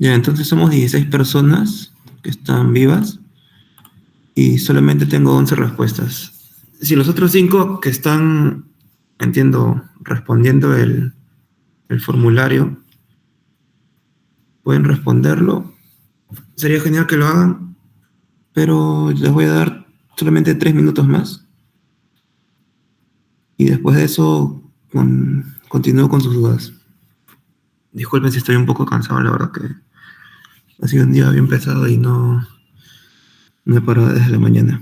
Ya, entonces somos 16 personas que están vivas y solamente tengo 11 respuestas. Si los otros 5 que están, entiendo, respondiendo el formulario, pueden responderlo, sería genial que lo hagan, pero les voy a dar solamente 3 minutos más y después de eso continúo con sus dudas. Disculpen si estoy un poco cansado, la verdad que ha sido un día bien pesado y no he parado desde la mañana.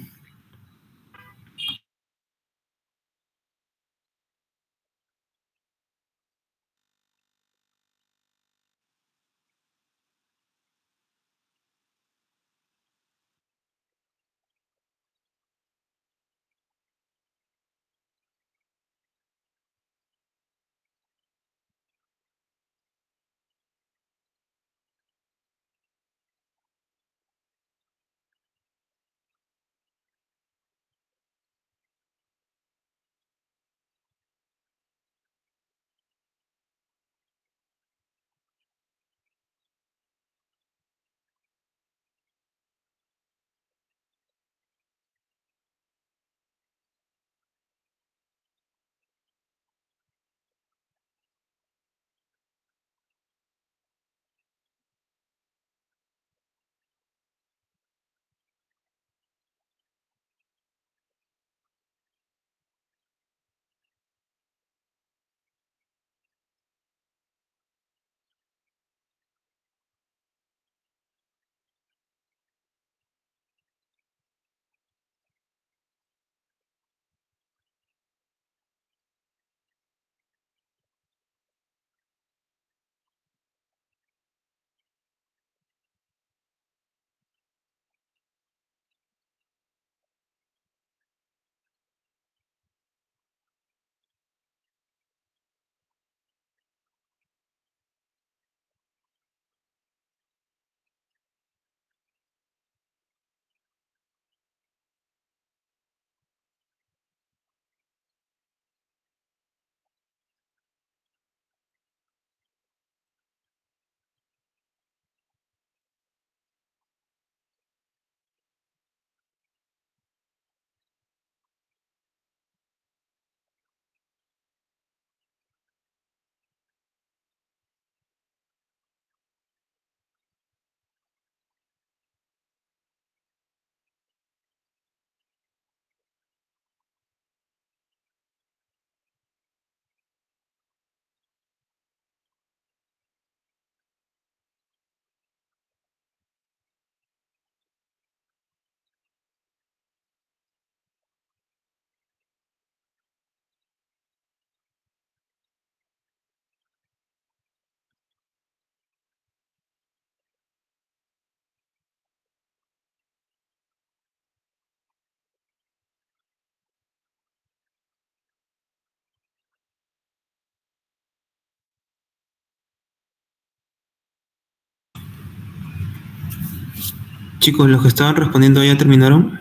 Chicos, los que estaban respondiendo ya terminaron.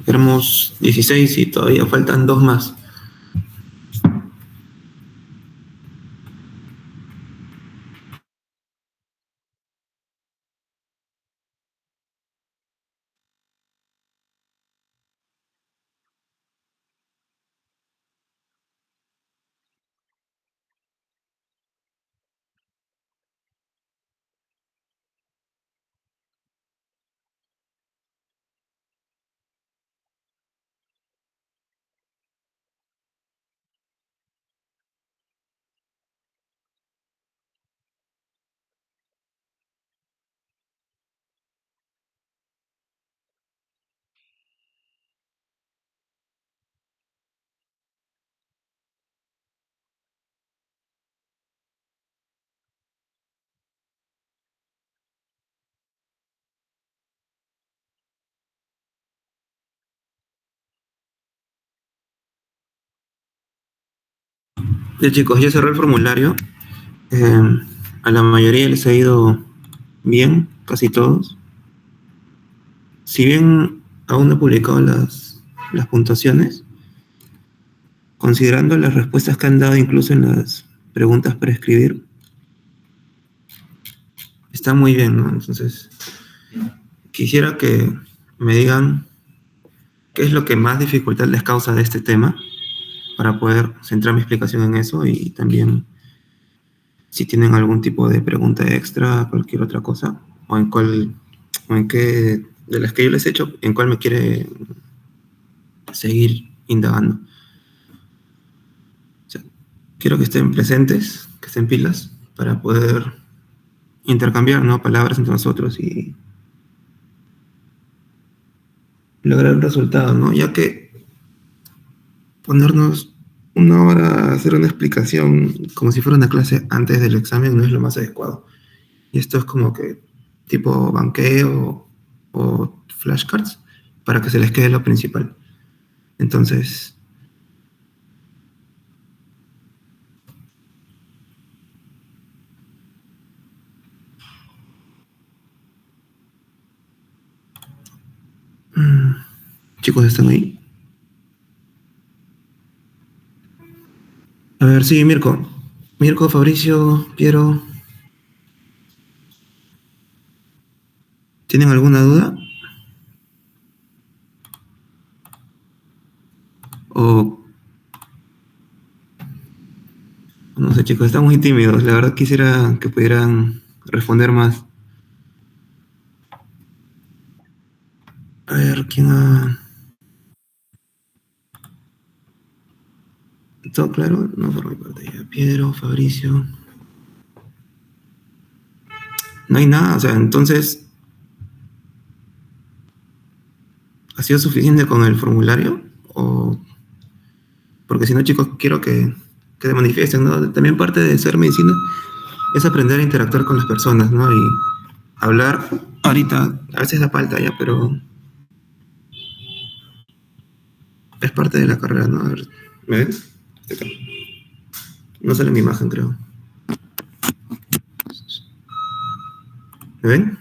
Éramos 16 y todavía faltan 2 más. Ya chicos, ya cerré el formulario. A la mayoría les ha ido bien, casi todos. Si bien aún no he publicado las puntuaciones, considerando las respuestas que han dado incluso en las preguntas para escribir, están muy bien, ¿no? Entonces, quisiera que me digan qué es lo que más dificultad les causa de este tema para poder centrar mi explicación en eso y también si tienen algún tipo de pregunta extra, cualquier otra cosa, o en qué de las que yo les he hecho, en cuál me quiere seguir indagando. O sea, quiero que estén presentes, que estén pilas, para poder intercambiar, ¿no?, palabras entre nosotros y lograr un resultado, ¿no? Ya que ponernos una hora a hacer una explicación como si fuera una clase antes del examen no es lo más adecuado. Y esto es como que tipo banqueo o flashcards para que se les quede lo principal. Entonces, chicos, ¿están ahí? A ver, sí, Mirko. Mirko, Fabricio, Piero, ¿tienen alguna duda? O, no sé, chicos, están muy tímidos. La verdad quisiera que pudieran responder más. A ver, ¿quién ha...? ¿Todo claro? No, por mi parte ya. Piero, Fabricio. No hay nada, o sea, entonces, ¿ha sido suficiente con el formulario? O... Porque si no, chicos, quiero que se manifiesten, ¿no? También parte de ser medicina es aprender a interactuar con las personas, ¿no? Y hablar ahorita, a veces da falta ya, pero es parte de la carrera, ¿no? A ver, ¿me ven? No sale mi imagen, creo. ¿Me ven?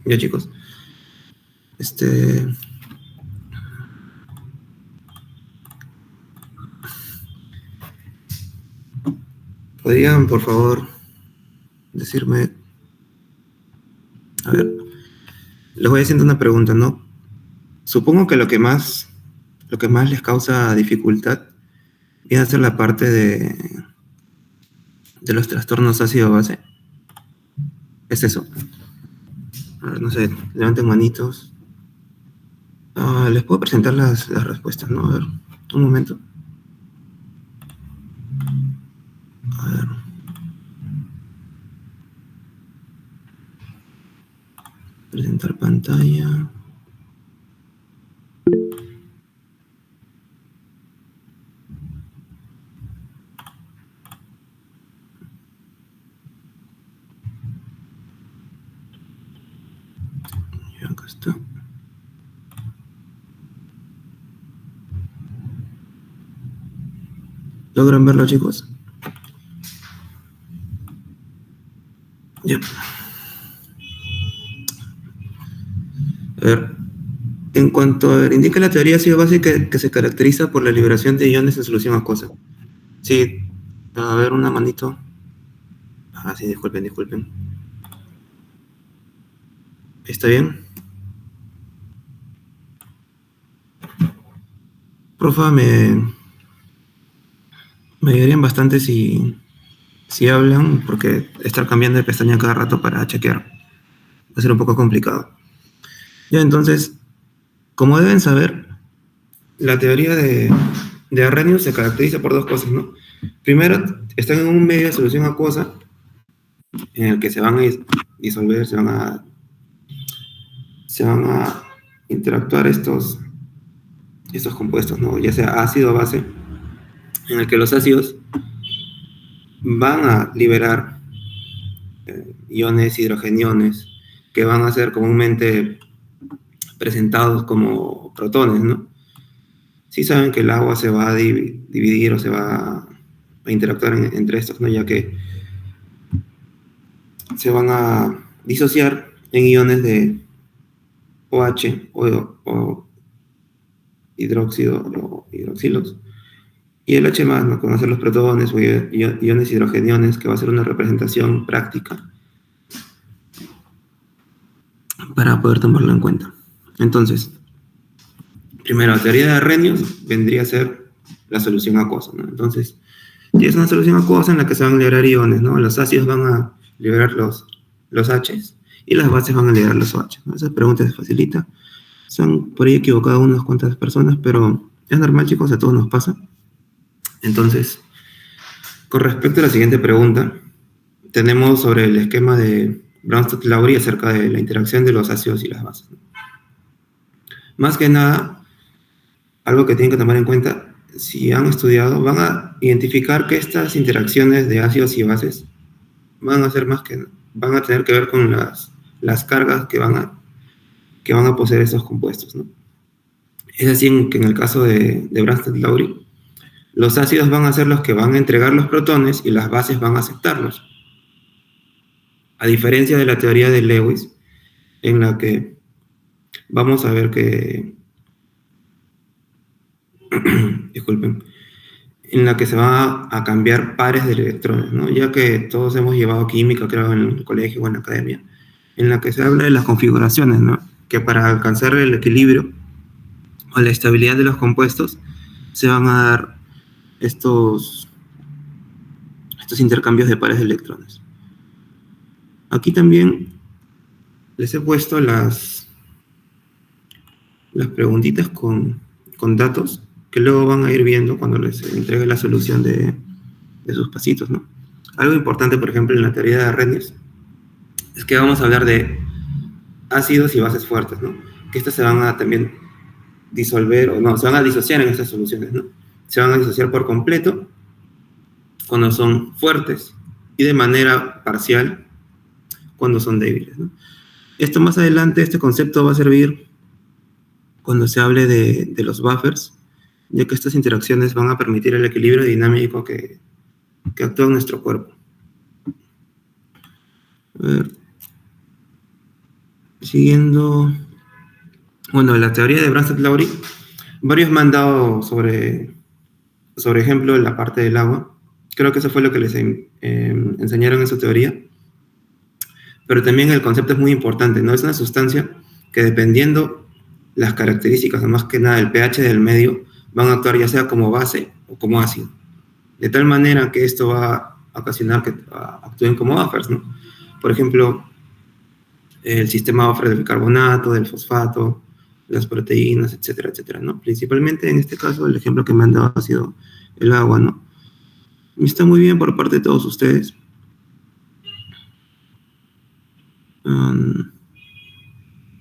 Ya, chicos. Este... ¿Podrían, por favor, decirme... A ver, les voy haciendo una pregunta, ¿no? Supongo que lo que más les causa dificultad viene a ser la parte de los trastornos ácido-base. ¿Es eso? A ver, no sé, levanten manitos. Les puedo presentar las respuestas, ¿no? A ver, un momento. A ver. Presentar pantalla. Y acá está. ¿Logran verlo, chicos? Ya. A ver, en cuanto a ver, indica la teoría ácido base que se caracteriza por la liberación de iones en solución acuosa. Sí, a ver, una manito. Ah, sí, disculpen, disculpen. ¿Está bien? Profa, me ayudarían bastante si hablan, porque estar cambiando de pestaña cada rato para chequear va a ser un poco complicado. Ya, entonces, como deben saber, la teoría de Arrhenius se caracteriza por dos cosas, ¿no? Primero, están en un medio de solución acuosa en el que se van a disolver, se van a interactuar estos compuestos, ¿no? Ya sea ácido o base, en el que los ácidos van a liberar iones hidrogeniones que van a ser comúnmente presentados como protones, ¿no? Sí saben que el agua se va a dividir o se va a interactuar entre estos, ¿no? Ya que se van a disociar en iones de OH o hidróxido o hidroxilos. Y el H+, ¿no? Conocer los protones o iones hidrogeniones, que va a ser una representación práctica para poder tomarlo en cuenta. Entonces, primero, la teoría de Arrhenius vendría a ser la solución acuosa, ¿no? Entonces, tienes una solución acuosa en la que se van a liberar iones, ¿no? Los ácidos van a liberar los H's y las bases van a liberar los OH, ¿no? Esa pregunta se facilita. Son por ahí equivocadas unas cuantas personas, pero es normal, chicos, a todos nos pasa. Entonces, con respecto a la siguiente pregunta, tenemos sobre el esquema de Bronsted-Lowry acerca de la interacción de los ácidos y las bases, ¿no? Más que nada, algo que tienen que tomar en cuenta, si han estudiado, van a identificar que estas interacciones de ácidos y bases van a ser van a tener que ver con las cargas que van a poseer estos compuestos, ¿no? Es así que en el caso de Bronsted-Lowry, los ácidos van a ser los que van a entregar los protones y las bases van a aceptarlos. A diferencia de la teoría de Lewis, en la que vamos a ver que, disculpen, en la que se van a cambiar pares de electrones, ¿no? Ya que todos hemos llevado química, creo, en el colegio o en la academia, en la que se habla de las configuraciones, ¿no? Que para alcanzar el equilibrio o la estabilidad de los compuestos se van a dar estos intercambios de pares de electrones. Aquí también les he puesto las preguntitas con datos que luego van a ir viendo cuando les entregue la solución de sus pasitos, ¿no? Algo importante, por ejemplo, en la teoría de Arrhenius, es que vamos a hablar de ácidos y bases fuertes, ¿no? Que estas se van a también disolver, o no, se van a disociar en estas soluciones, ¿no? Se van a disociar por completo cuando son fuertes y de manera parcial cuando son débiles, ¿no? Esto más adelante, este concepto va a servir cuando se hable de los buffers, ya que estas interacciones van a permitir el equilibrio dinámico que actúa en nuestro cuerpo. A ver. Siguiendo, bueno, la teoría de Bronsted-Lowry, varios me han dado sobre ejemplo en la parte del agua. Creo que eso fue lo que les enseñaron en su teoría. Pero también el concepto es muy importante, ¿no? Es una sustancia que dependiendo las características, más que nada el pH del medio, van a actuar ya sea como base o como ácido. De tal manera que esto va a ocasionar que actúen como buffers, ¿no? Por ejemplo, el sistema buffer del bicarbonato, del fosfato, las proteínas, etcétera, etcétera, ¿no? Principalmente en este caso el ejemplo que me han dado ha sido el agua, ¿no? Y está muy bien por parte de todos ustedes.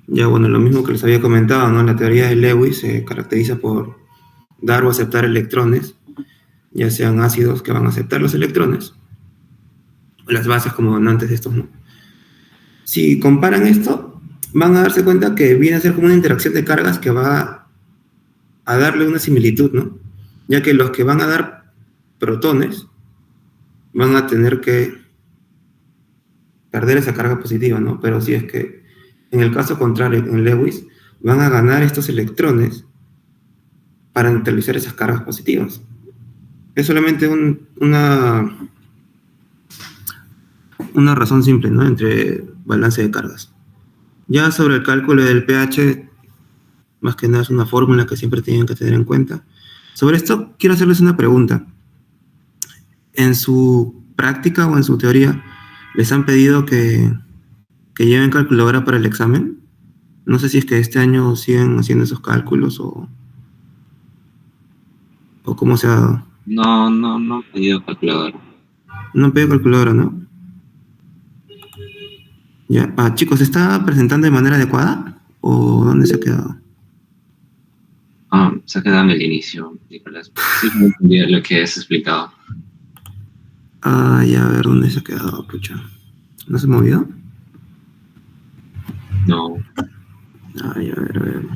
Ya, bueno, lo mismo que les había comentado, ¿no? La teoría de Lewis se caracteriza por dar o aceptar electrones, ya sean ácidos que van a aceptar los electrones, o las bases como donantes de estos, ¿no? Si comparan esto, van a darse cuenta que viene a ser como una interacción de cargas que va a darle una similitud, ¿no? Ya que los que van a dar protones van a tener que perder esa carga positiva, ¿no? Pero si es que en el caso contrario, en Lewis, van a ganar estos electrones para neutralizar esas cargas positivas. Es solamente una razón simple, ¿no? Entre balance de cargas. Ya sobre el cálculo del pH, más que nada es una fórmula que siempre tienen que tener en cuenta. Sobre esto quiero hacerles una pregunta. ¿En su práctica o en su teoría les han pedido que lleven calculadora para el examen? No sé si es que este año siguen haciendo esos cálculos o cómo se ha dado. No he pedido calculadora. No han pedido calculadora, ¿no? Ya. Chicos, ¿se está presentando de manera adecuada o dónde se ha quedado? Se ha quedado en el inicio, Nicolás. Sí, no entendía lo que has explicado. Ya, a ver, ¿dónde se ha quedado, pucha? ¿No se movió? No. Ya, a ver, a ver.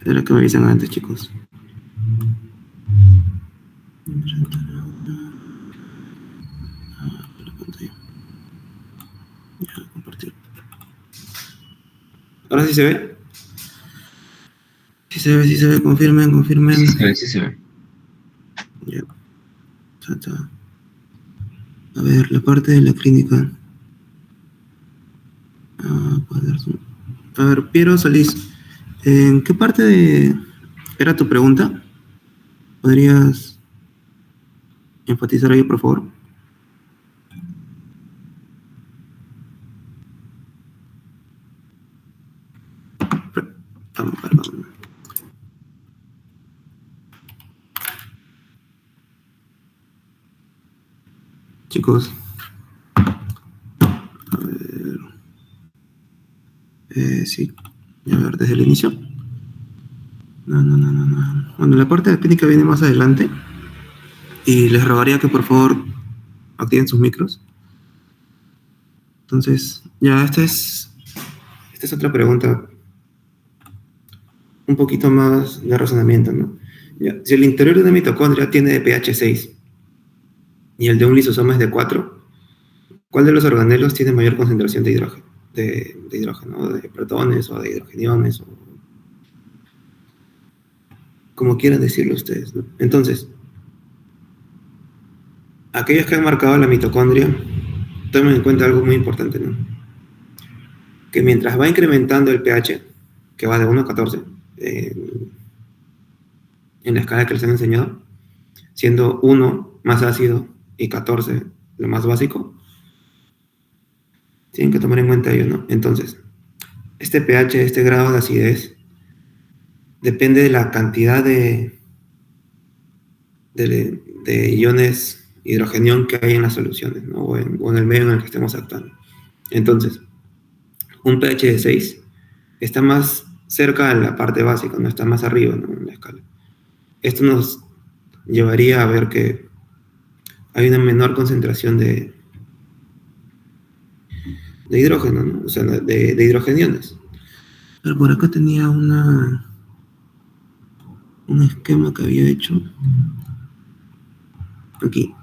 Era que me avisen antes, chicos. Ya, compartir. ¿Ahora sí se ve? sí se ve, confirmen. Sí se ve. Ya. A ver, la parte de la clínica. A ver, Piero Solís, ¿en qué parte era tu pregunta? ¿Podrías enfatizar ahí, por favor? Perdón. Chicos, a ver, sí, a ver, desde el inicio. No. Bueno, la parte de la clínica viene más adelante y les rogaría que por favor activen sus micros. Entonces, ya, esta es otra pregunta un poquito más de razonamiento, ¿no? Ya, si el interior de una mitocondria tiene pH 6 y el de un lisosoma es de 4, ¿cuál de los organelos tiene mayor concentración de hidrógeno? De hidrógeno, de protones o de hidrogeniones, o como quieran decirlo ustedes, ¿no? Entonces, aquellos que han marcado la mitocondria, tomen en cuenta algo muy importante, ¿no? Que mientras va incrementando el pH, que va de 1 a 14, en la escala que les han enseñado, siendo 1 más ácido y 14 lo más básico, tienen que tomar en cuenta ello, ¿no? Entonces, este pH, este grado de acidez, depende de la cantidad de iones hidrogenión que hay en las soluciones, ¿no? o en el medio en el que estemos actuando. Entonces, un pH de 6 está más cerca de la parte básica, no está más arriba, ¿no? En la escala. Esto nos llevaría a ver que hay una menor concentración de hidrógeno, ¿no? O sea, de hidrogeniones. Pero por acá tenía un esquema que había hecho. Aquí.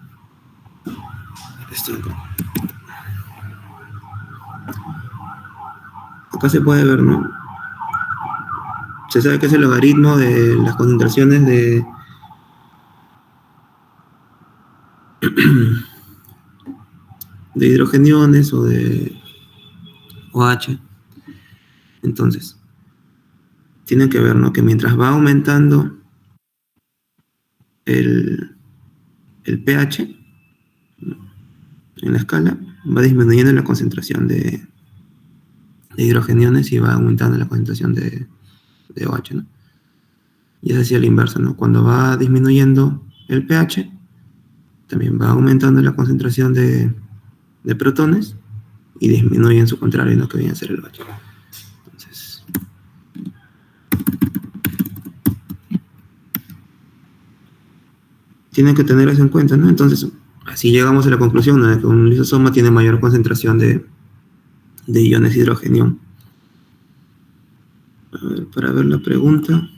Acá se puede ver, ¿no? Se sabe que es el logaritmo de las concentraciones de hidrogeniones o de OH. Entonces, tienen que ver, ¿no? Que mientras va aumentando el pH, ¿no? En la escala, va disminuyendo la concentración de hidrogeniones y va aumentando la concentración de OH, ¿no? Y es así a la inversa, ¿no? Cuando va disminuyendo el pH, también va aumentando la concentración de protones y disminuye en su contrario, ¿no? Que viene a ser el OH. Entonces, tienen que tener eso en cuenta, ¿no? Entonces, así llegamos a la conclusión, ¿no? De que un lisosoma tiene mayor concentración de iones hidrogenión. A ver, para ver la pregunta.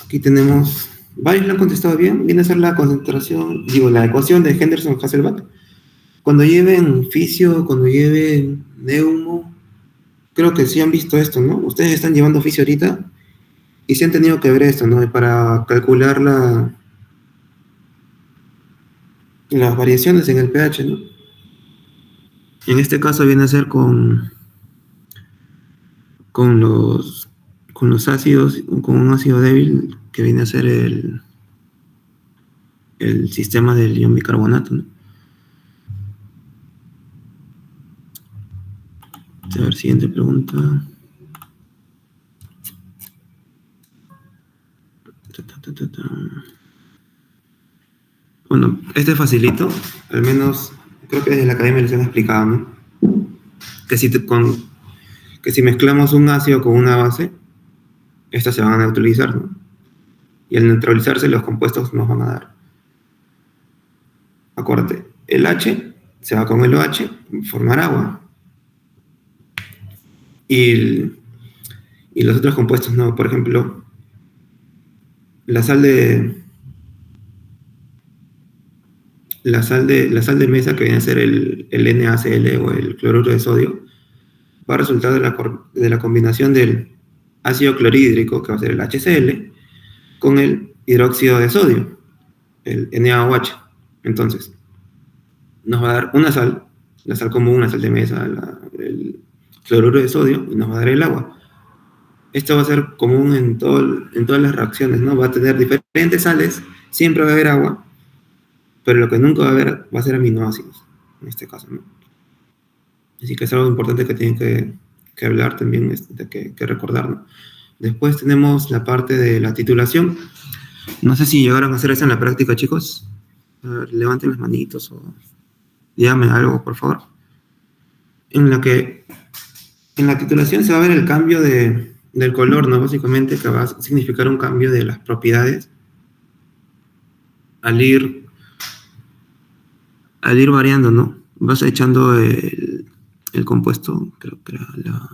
Aquí tenemos, varios lo han contestado bien. Viene a ser la concentración, la ecuación de Henderson-Hasselbalch. Cuando lleven fisio, cuando lleven neumo, creo que sí han visto esto, ¿no? Ustedes están llevando fisio ahorita y sí han tenido que ver esto, ¿no? Para calcular las variaciones en el pH, ¿no? En este caso viene a ser con los ácidos, con un ácido débil que viene a ser el sistema del ion bicarbonato, ¿no? A ver, siguiente pregunta. Bueno, este facilito, al menos creo que desde la academia les han explicado, ¿no? Que si mezclamos un ácido con una base, estas se van a neutralizar, ¿no? Y al neutralizarse los compuestos nos van a dar. Acuérdate, el H se va con el OH, formar agua. Y los otros compuestos no, por ejemplo, la sal de mesa, que viene a ser el NaCl o el cloruro de sodio, va a resultar de la combinación del ácido clorhídrico, que va a ser el HCl, con el hidróxido de sodio, el NaOH. Entonces, nos va a dar una sal, la sal común, la sal de mesa, el cloruro de sodio, y nos va a dar el agua. Esto va a ser común en todas las reacciones, ¿no? Va a tener diferentes sales, siempre va a haber agua, pero lo que nunca va a haber va a ser aminoácidos, en este caso, ¿no? Así que es algo importante que tienen que hablar también, que recordar, ¿no? Después tenemos la parte de la titulación. No sé si llegaron a hacer eso en la práctica, chicos. A ver, levanten las manitos o díganme algo, por favor. En la titulación se va a ver el cambio del color, ¿no? Básicamente, que va a significar un cambio de las propiedades al ir variando, ¿no? Vas echando el compuesto, creo que era la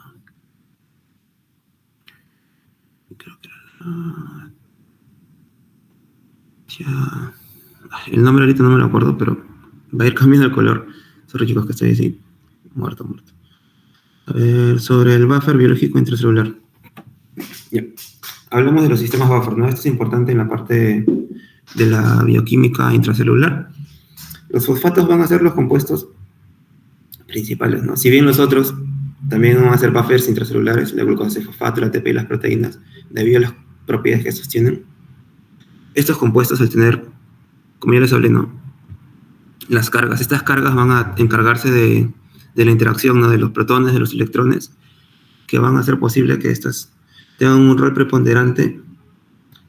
ya, el nombre ahorita no me lo acuerdo, pero va a ir cambiando el color. Sorry, chicos, que estoy así, muerto. A ver, sobre el buffer biológico intracelular. Ya. Hablamos de los sistemas buffer, ¿no? Esto es importante en la parte de la bioquímica intracelular. Los fosfatos van a ser los compuestos principales, ¿no? Si bien los otros también van a ser buffers intracelulares, la glucosa, el fosfato, la ATP y las proteínas, debido a las propiedades que sostienen. Estos compuestos, al tener, como ya les hablé, ¿no? Las cargas. Estas cargas van a encargarse de la interacción, ¿no? De los protones, de los electrones, que van a hacer posible que estas tengan un rol preponderante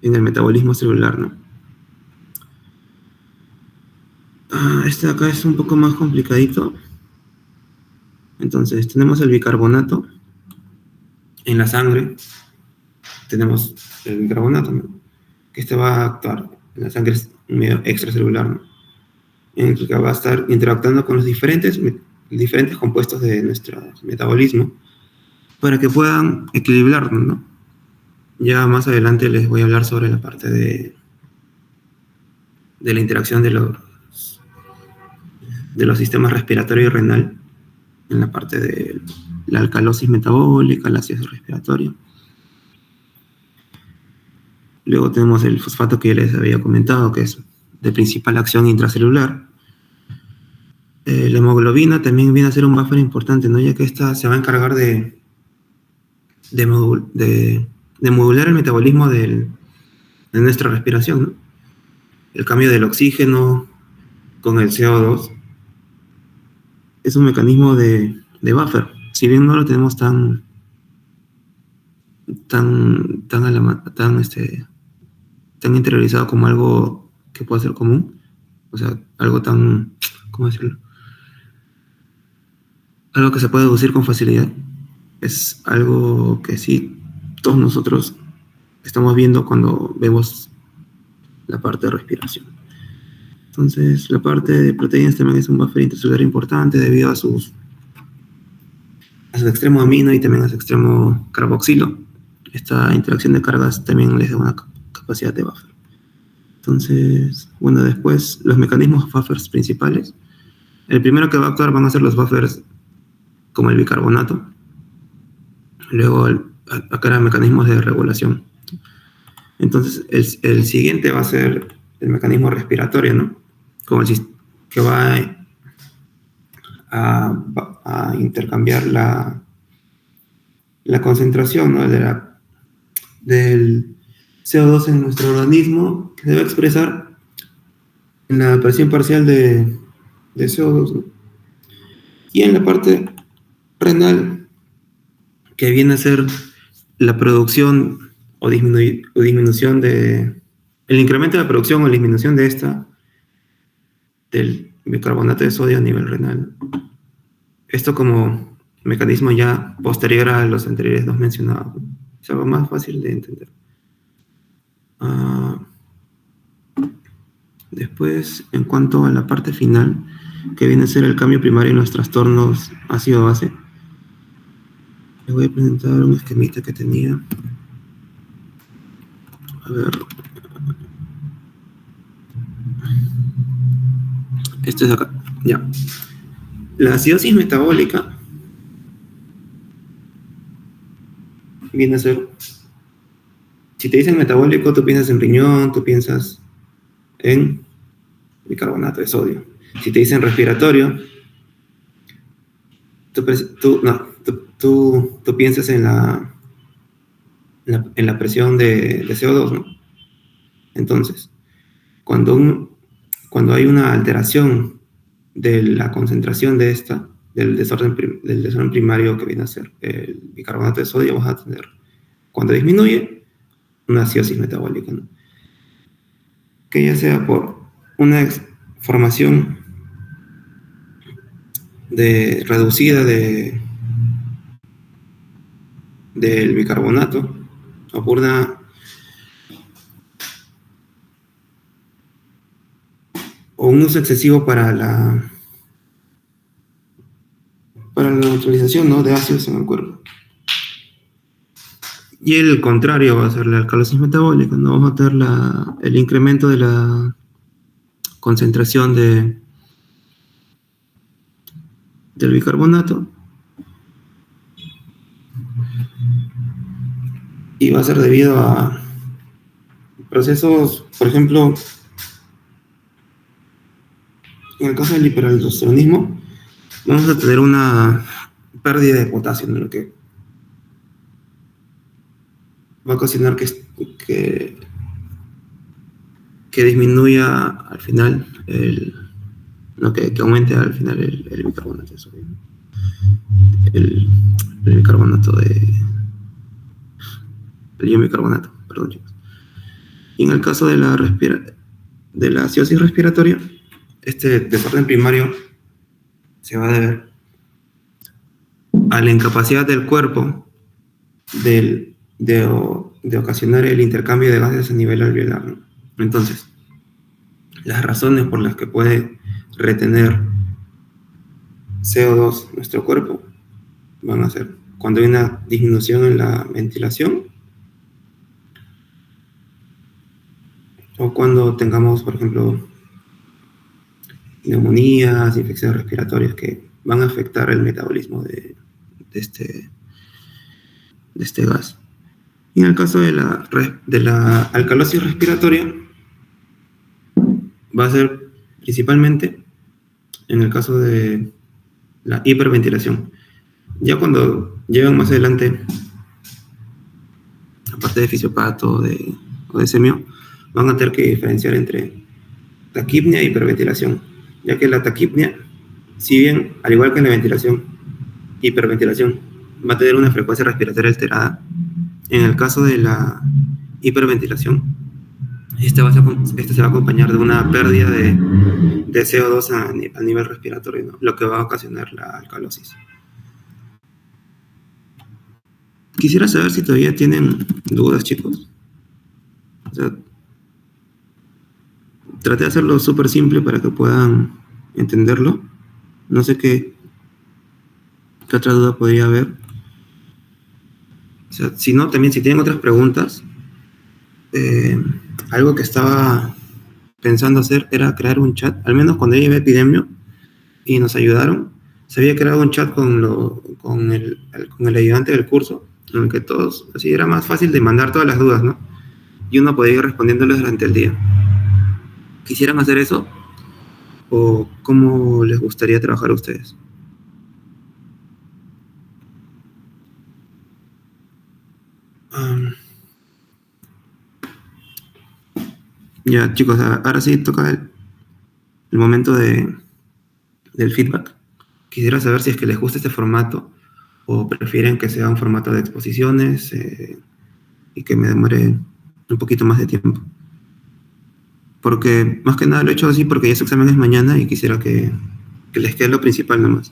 en el metabolismo celular, ¿no? Este de acá es un poco más complicadito. Entonces, tenemos el bicarbonato en la sangre. Tenemos el bicarbonato, ¿no? Que este va a actuar en la sangre medio extracelular, ¿no? En el que va a estar interactuando con los diferentes compuestos de nuestro metabolismo para que puedan equilibrarnos, ¿no? Ya más adelante les voy a hablar sobre la parte de la interacción de los sistemas respiratorio y renal, en la parte de la alcalosis metabólica, la acidosis respiratoria. Luego tenemos el fosfato que ya les había comentado, que es de principal acción intracelular. La hemoglobina también viene a ser un buffer importante, ¿no? Ya que esta se va a encargar de modular el metabolismo de nuestra respiración, ¿no? El cambio del oxígeno con el CO2 es un mecanismo de buffer. Si bien no lo tenemos tan interiorizado como algo que pueda ser común, o sea, algo tan, ¿cómo decirlo? Algo que se puede deducir con facilidad. Es algo que sí todos nosotros estamos viendo cuando vemos la parte de respiración. Entonces, la parte de proteínas también es un buffer intracelular importante debido a su extremo amino y también a su extremo carboxilo. Esta interacción de cargas también les da una capacidad de buffer. Entonces, bueno, después los mecanismos buffers principales. El primero que va a actuar van a ser los buffers como el bicarbonato. Luego, acá eran mecanismos de regulación. Entonces, el siguiente va a ser el mecanismo respiratorio, ¿no? Como que va a intercambiar la concentración, ¿no? Del CO2 en nuestro organismo, que se va a expresar en la presión parcial de CO2, ¿no? Y en la parte renal, que viene a ser la producción o disminución el incremento de la producción o disminución de del bicarbonato de sodio a nivel renal. Esto como mecanismo ya posterior a los anteriores dos mencionados, ¿no? Es algo más fácil de entender. Después, en cuanto a la parte final, que viene a ser el cambio primario en los trastornos ácido-base, les voy a presentar un esquemita que tenía. A ver. Esto es acá. Ya. La acidosis metabólica viene a ser, si te dicen metabólico, tú piensas en riñón, tú piensas en bicarbonato de sodio. Si te dicen respiratorio, tú piensas en la presión de CO2, ¿no? Entonces, cuando hay una alteración de la concentración del desorden primario que viene a ser el bicarbonato de sodio, vas a tener, cuando disminuye, una acidosis metabólica, ¿no? Que ya sea por una formación reducida del bicarbonato o por un uso excesivo para la neutralización, ¿no?, de ácidos en el cuerpo. Y el contrario va a ser la alcalosis metabólica, ¿no? Vamos a tener el incremento de la concentración del bicarbonato, y va a ser debido a procesos, por ejemplo, en el caso del hiperaldosteronismo, vamos a tener una pérdida de potasio, ¿no?, lo que va a ocasionar que disminuya al final que aumente al final el bicarbonato de sodio, el bicarbonato el bicarbonato, perdón, chicos. Y en el caso de la acidosis respiratoria, este desorden primario se va a deber a la incapacidad del cuerpo de ocasionar el intercambio de gases a nivel alveolar, ¿no? Entonces, las razones por las que puede retener CO2 nuestro cuerpo van a ser cuando hay una disminución en la ventilación o cuando tengamos, por ejemplo, neumonías, infecciones respiratorias que van a afectar el metabolismo de este gas. Y en el caso de la alcalosis respiratoria, va a ser principalmente en el caso de la hiperventilación. Ya cuando llegan más adelante, aparte de fisiopato o de semio, van a tener que diferenciar entre taquipnea e hiperventilación, ya que la taquipnea, si bien, al igual que en la ventilación, hiperventilación, va a tener una frecuencia respiratoria alterada, en el caso de la hiperventilación, esta se va a acompañar de una pérdida de CO2 a nivel respiratorio, ¿no?, lo que va a ocasionar la alcalosis. Quisiera saber si todavía tienen dudas, chicos. O sea, traté de hacerlo súper simple para que puedan entenderlo. No sé qué otra duda podría haber. O sea, si no, también si tienen otras preguntas, algo que estaba pensando hacer era crear un chat, al menos cuando llevé Epidemio y nos ayudaron, se había creado un chat con el ayudante del curso, en el que todos, así era más fácil de mandar todas las dudas, ¿no? Y uno podía ir respondiéndoles durante el día. ¿Quisieran hacer eso? ¿O cómo les gustaría trabajar a ustedes? Ya, chicos, ahora sí toca el momento del feedback. Quisiera saber si es que les gusta este formato o prefieren que sea un formato de exposiciones y que me demore un poquito más de tiempo. Porque más que nada lo he hecho así porque ya su examen es mañana y quisiera que les quede lo principal nomás.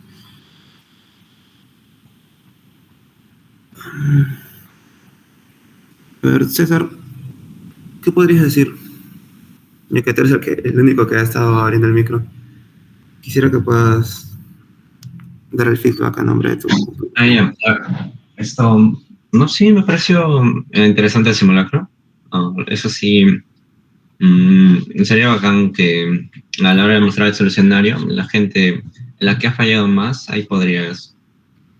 A ver, César, ¿qué podrías decir? Ya que tú eres el único que ha estado abriendo el micro. Quisiera que puedas dar el feedback a nombre de tu... Ya. Esto, no, sí, me pareció interesante el simulacro. Eso sí, sería bacán que a la hora de mostrar el solucionario, la gente, la que ha fallado más, ahí podrías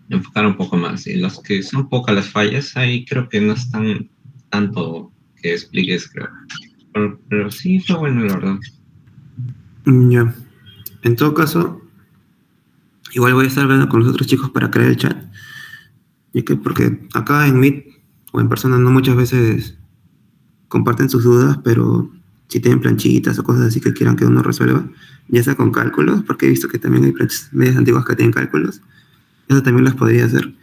enfocar un poco más. Y los que son pocas las fallas, ahí creo que no están tanto que expliques, creo. Pero sí fue bueno, la verdad. Ya. En todo caso, igual voy a estar hablando con los otros chicos para crear el chat. Y que porque acá en Meet o en persona no muchas veces comparten sus dudas, pero si tienen planchitas o cosas así que quieran que uno resuelva, ya sea con cálculos, porque he visto que también hay planchas medias antiguas que tienen cálculos, eso también las podría hacer.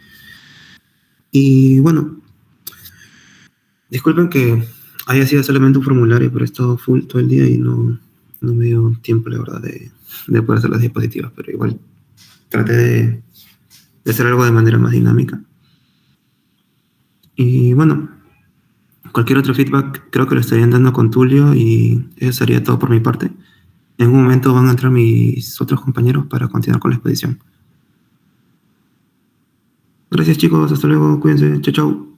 Y bueno, disculpen que haya sido solamente un formulario, pero he estado full todo el día y no me dio tiempo, la verdad, de poder hacer las diapositivas, pero igual traté de hacer algo de manera más dinámica. Y bueno, cualquier otro feedback creo que lo estarían dando con Tulio y eso sería todo por mi parte. En un momento van a entrar mis otros compañeros para continuar con la expedición. Gracias chicos, hasta luego, cuídense, chao chao.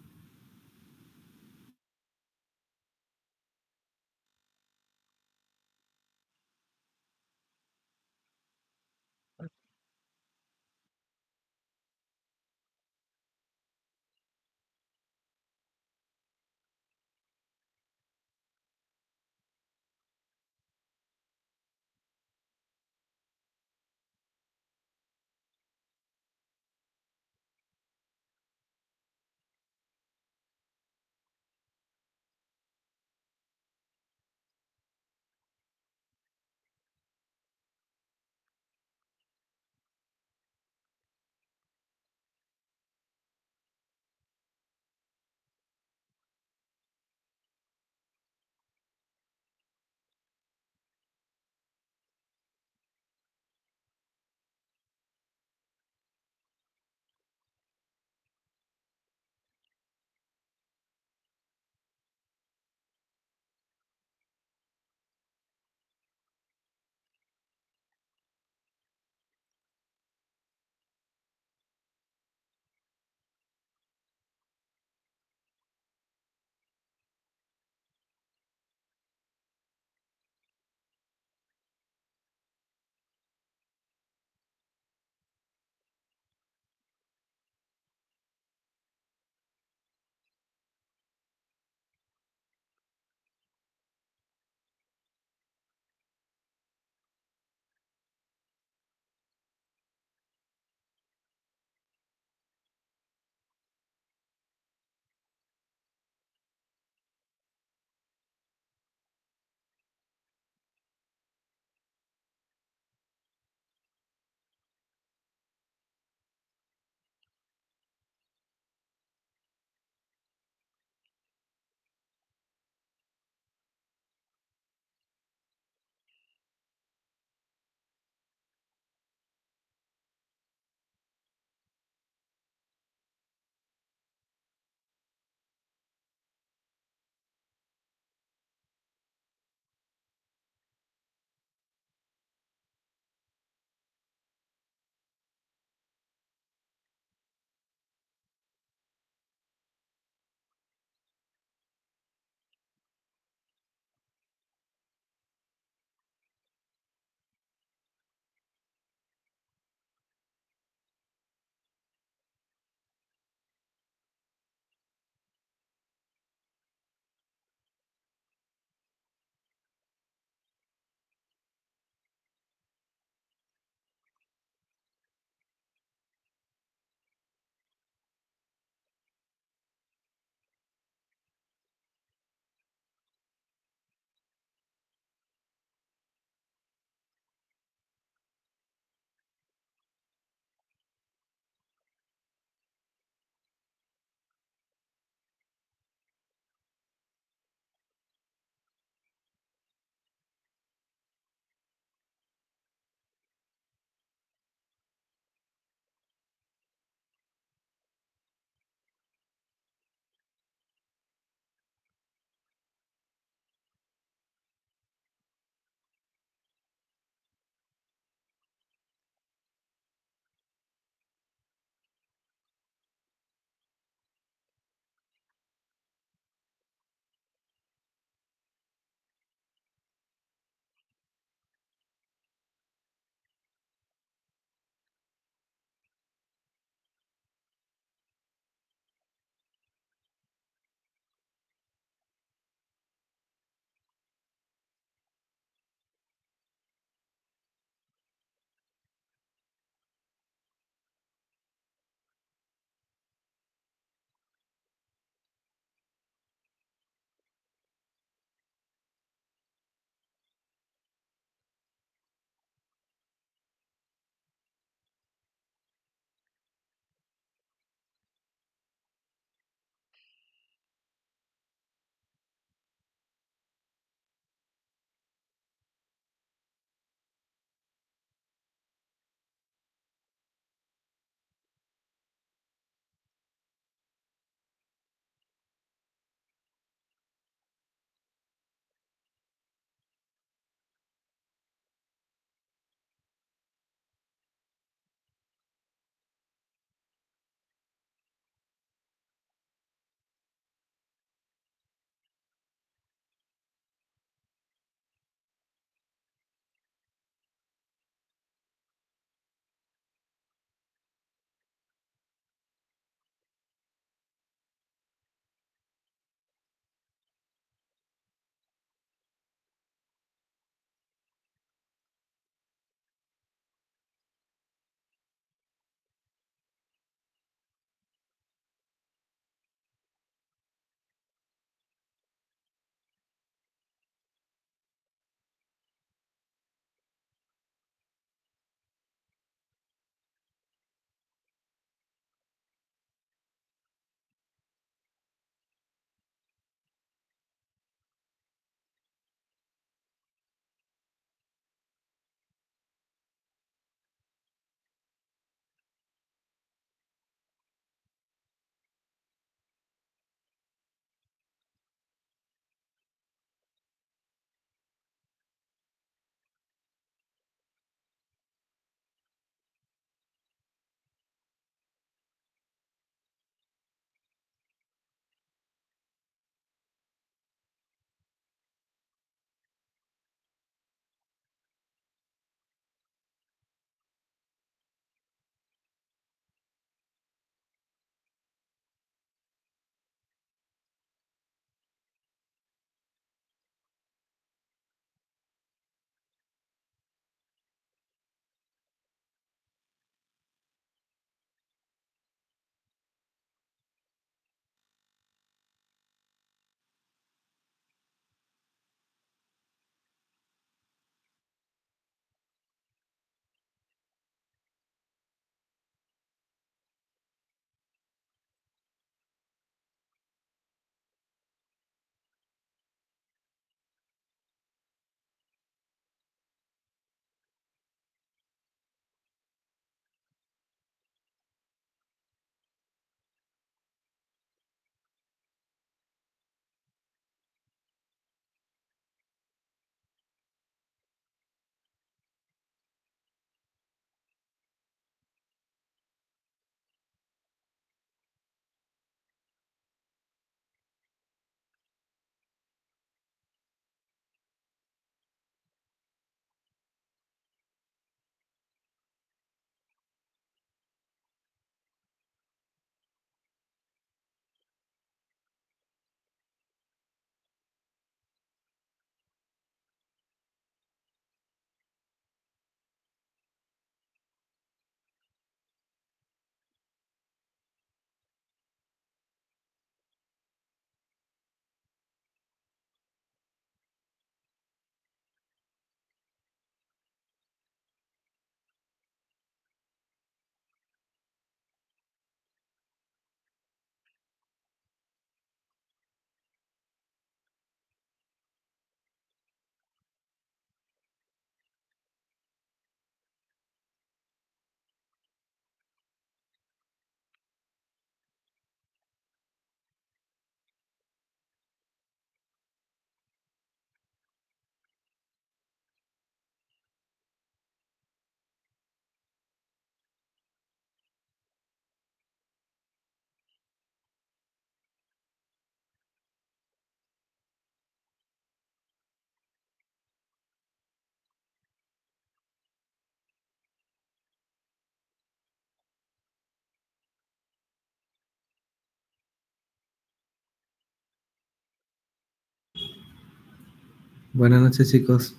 Buenas noches, chicos.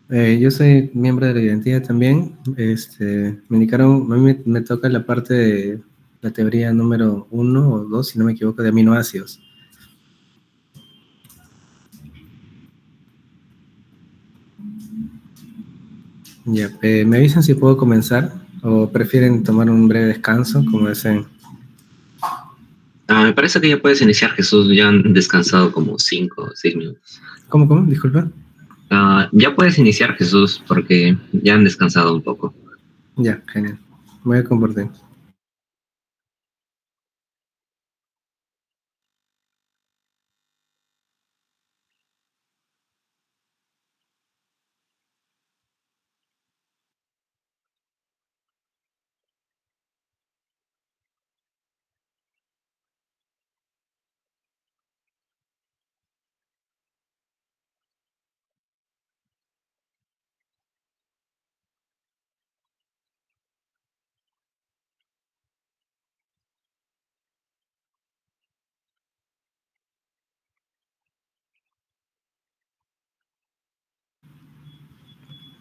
Yo soy miembro de la identidad también. Me indicaron, a mí me toca la parte de la teoría número 1 o 2, si no me equivoco, de aminoácidos. Ya, ¿me avisan si puedo comenzar o prefieren tomar un breve descanso, como deseen? Me parece que ya puedes iniciar, Jesús. Ya han descansado como 5 o 6 minutos. ¿Cómo? Disculpa. Ya puedes iniciar, Jesús, porque ya han descansado un poco. Ya, genial. Me voy a comportar.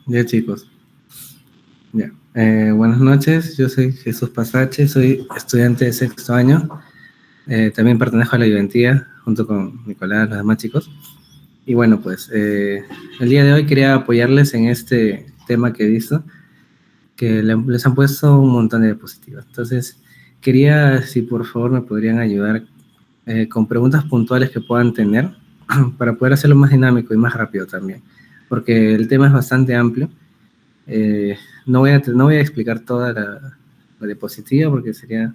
Ya, chicos. Ya. Buenas noches, yo soy Jesús Pasache, soy estudiante de sexto año. También pertenezco a la Juventía, junto con Nicolás, los demás chicos. Y bueno, pues el día de hoy quería apoyarles en este tema que he visto, que les han puesto un montón de diapositivas. Entonces, quería, si por favor me podrían ayudar con preguntas puntuales que puedan tener para poder hacerlo más dinámico y más rápido también, porque el tema es bastante amplio. No voy a explicar toda la diapositiva porque sería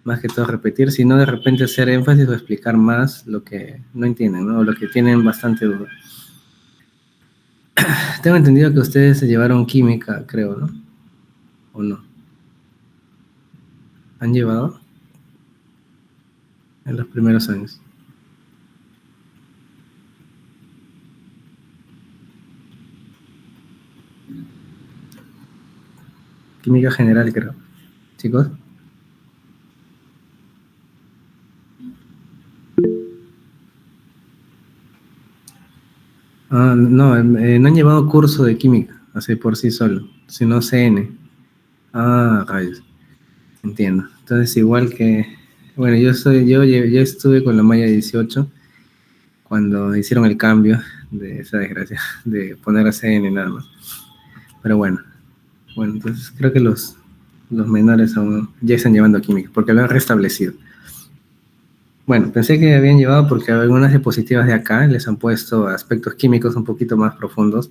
más que todo repetir, sino de repente hacer énfasis o explicar más lo que no entienden, ¿no? O lo que tienen bastante duda. Tengo entendido que ustedes se llevaron química, creo, ¿no? ¿O no? ¿Han llevado? En los primeros años. Química general, creo. ¿Chicos? No, no han llevado curso de química, así por sí solo, sino CN. Rayos. Entiendo. Entonces, igual que, bueno, yo estuve con la malla 18 cuando hicieron el cambio de esa desgracia de poner a CN nada más. Pero bueno, entonces creo que los menores aún ya están llevando química, porque lo han restablecido. Bueno, pensé que habían llevado porque algunas diapositivas de acá les han puesto aspectos químicos un poquito más profundos.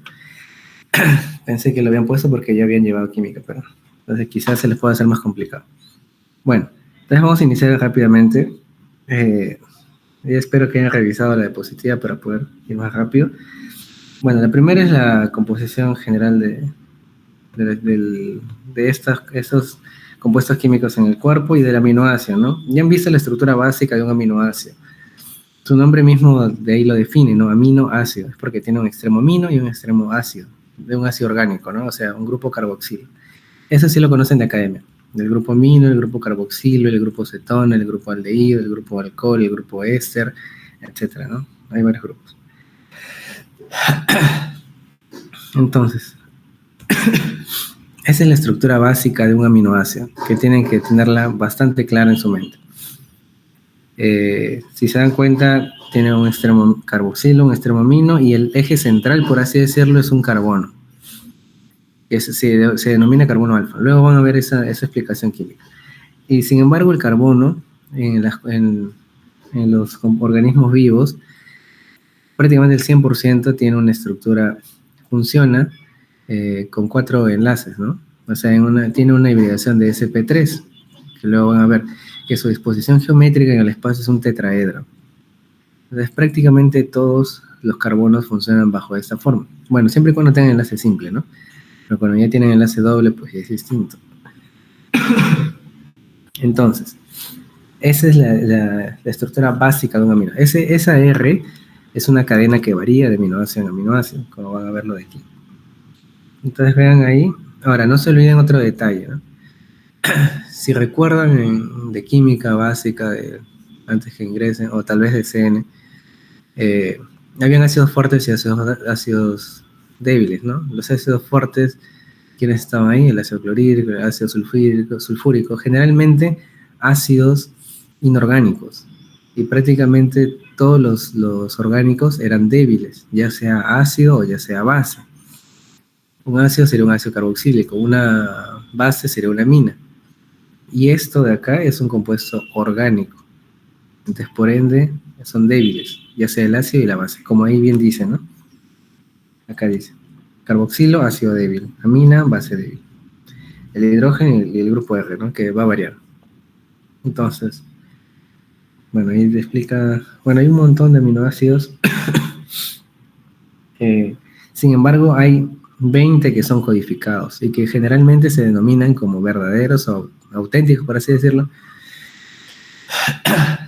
Pensé que lo habían puesto porque ya habían llevado química, pero entonces quizás se les pueda hacer más complicado. Bueno, entonces vamos a iniciar rápidamente. Espero que hayan revisado la diapositiva para poder ir más rápido. Bueno, la primera es la composición general de estos compuestos químicos en el cuerpo y del aminoácido, ¿no? Ya han visto la estructura básica de un aminoácido. Su nombre mismo de ahí lo define, ¿no? Aminoácido, es porque tiene un extremo amino y un extremo ácido, de un ácido orgánico, ¿no? O sea, un grupo carboxilo. Eso sí lo conocen de academia. El grupo amino, el grupo carboxilo, el grupo cetona, el grupo aldehído, el grupo alcohol, el grupo éster, etcétera, ¿no? Hay varios grupos. Entonces, esa es la estructura básica de un aminoácido, que tienen que tenerla bastante clara en su mente. Si se dan cuenta, tiene un extremo carboxilo, un extremo amino, y el eje central, por así decirlo, es un carbono. Se denomina carbono alfa. Luego van a ver esa explicación química. Y sin embargo, el carbono en los organismos vivos, prácticamente el 100% tiene una estructura, funciona con 4 enlaces, ¿no? O sea, tiene una hibridación de sp3, que luego van a ver que su disposición geométrica en el espacio es un tetraedro. Entonces, prácticamente todos los carbonos funcionan bajo esta forma. Bueno, siempre y cuando tengan enlace simple, ¿no? Pero cuando ya tienen enlace doble, pues ya es distinto. Entonces, esa es la estructura básica de un aminoácido. Esa R es una cadena que varía de aminoácido en aminoácido, como van a verlo de aquí. Entonces vean ahí. Ahora, no se olviden otro detalle, ¿no? Si recuerdan de química básica, antes que ingresen, o tal vez de CN, habían ácidos fuertes y ácidos débiles, ¿no? Los ácidos fuertes, ¿quiénes estaban ahí? El ácido clorhídrico, el ácido sulfúrico, generalmente ácidos inorgánicos. Y prácticamente todos los orgánicos eran débiles, ya sea ácido o ya sea base. Un ácido sería un ácido carboxílico, una base sería una amina. Y esto de acá es un compuesto orgánico. Entonces, por ende, son débiles, ya sea el ácido y la base, como ahí bien dice, ¿no? Acá dice, carboxilo, ácido débil, amina, base débil. El hidrógeno y el grupo R, ¿no? Que va a variar. Entonces, bueno, ahí te explica, bueno, hay un montón de aminoácidos. Sin embargo, hay 20 que son codificados y que generalmente se denominan como verdaderos o auténticos, por así decirlo.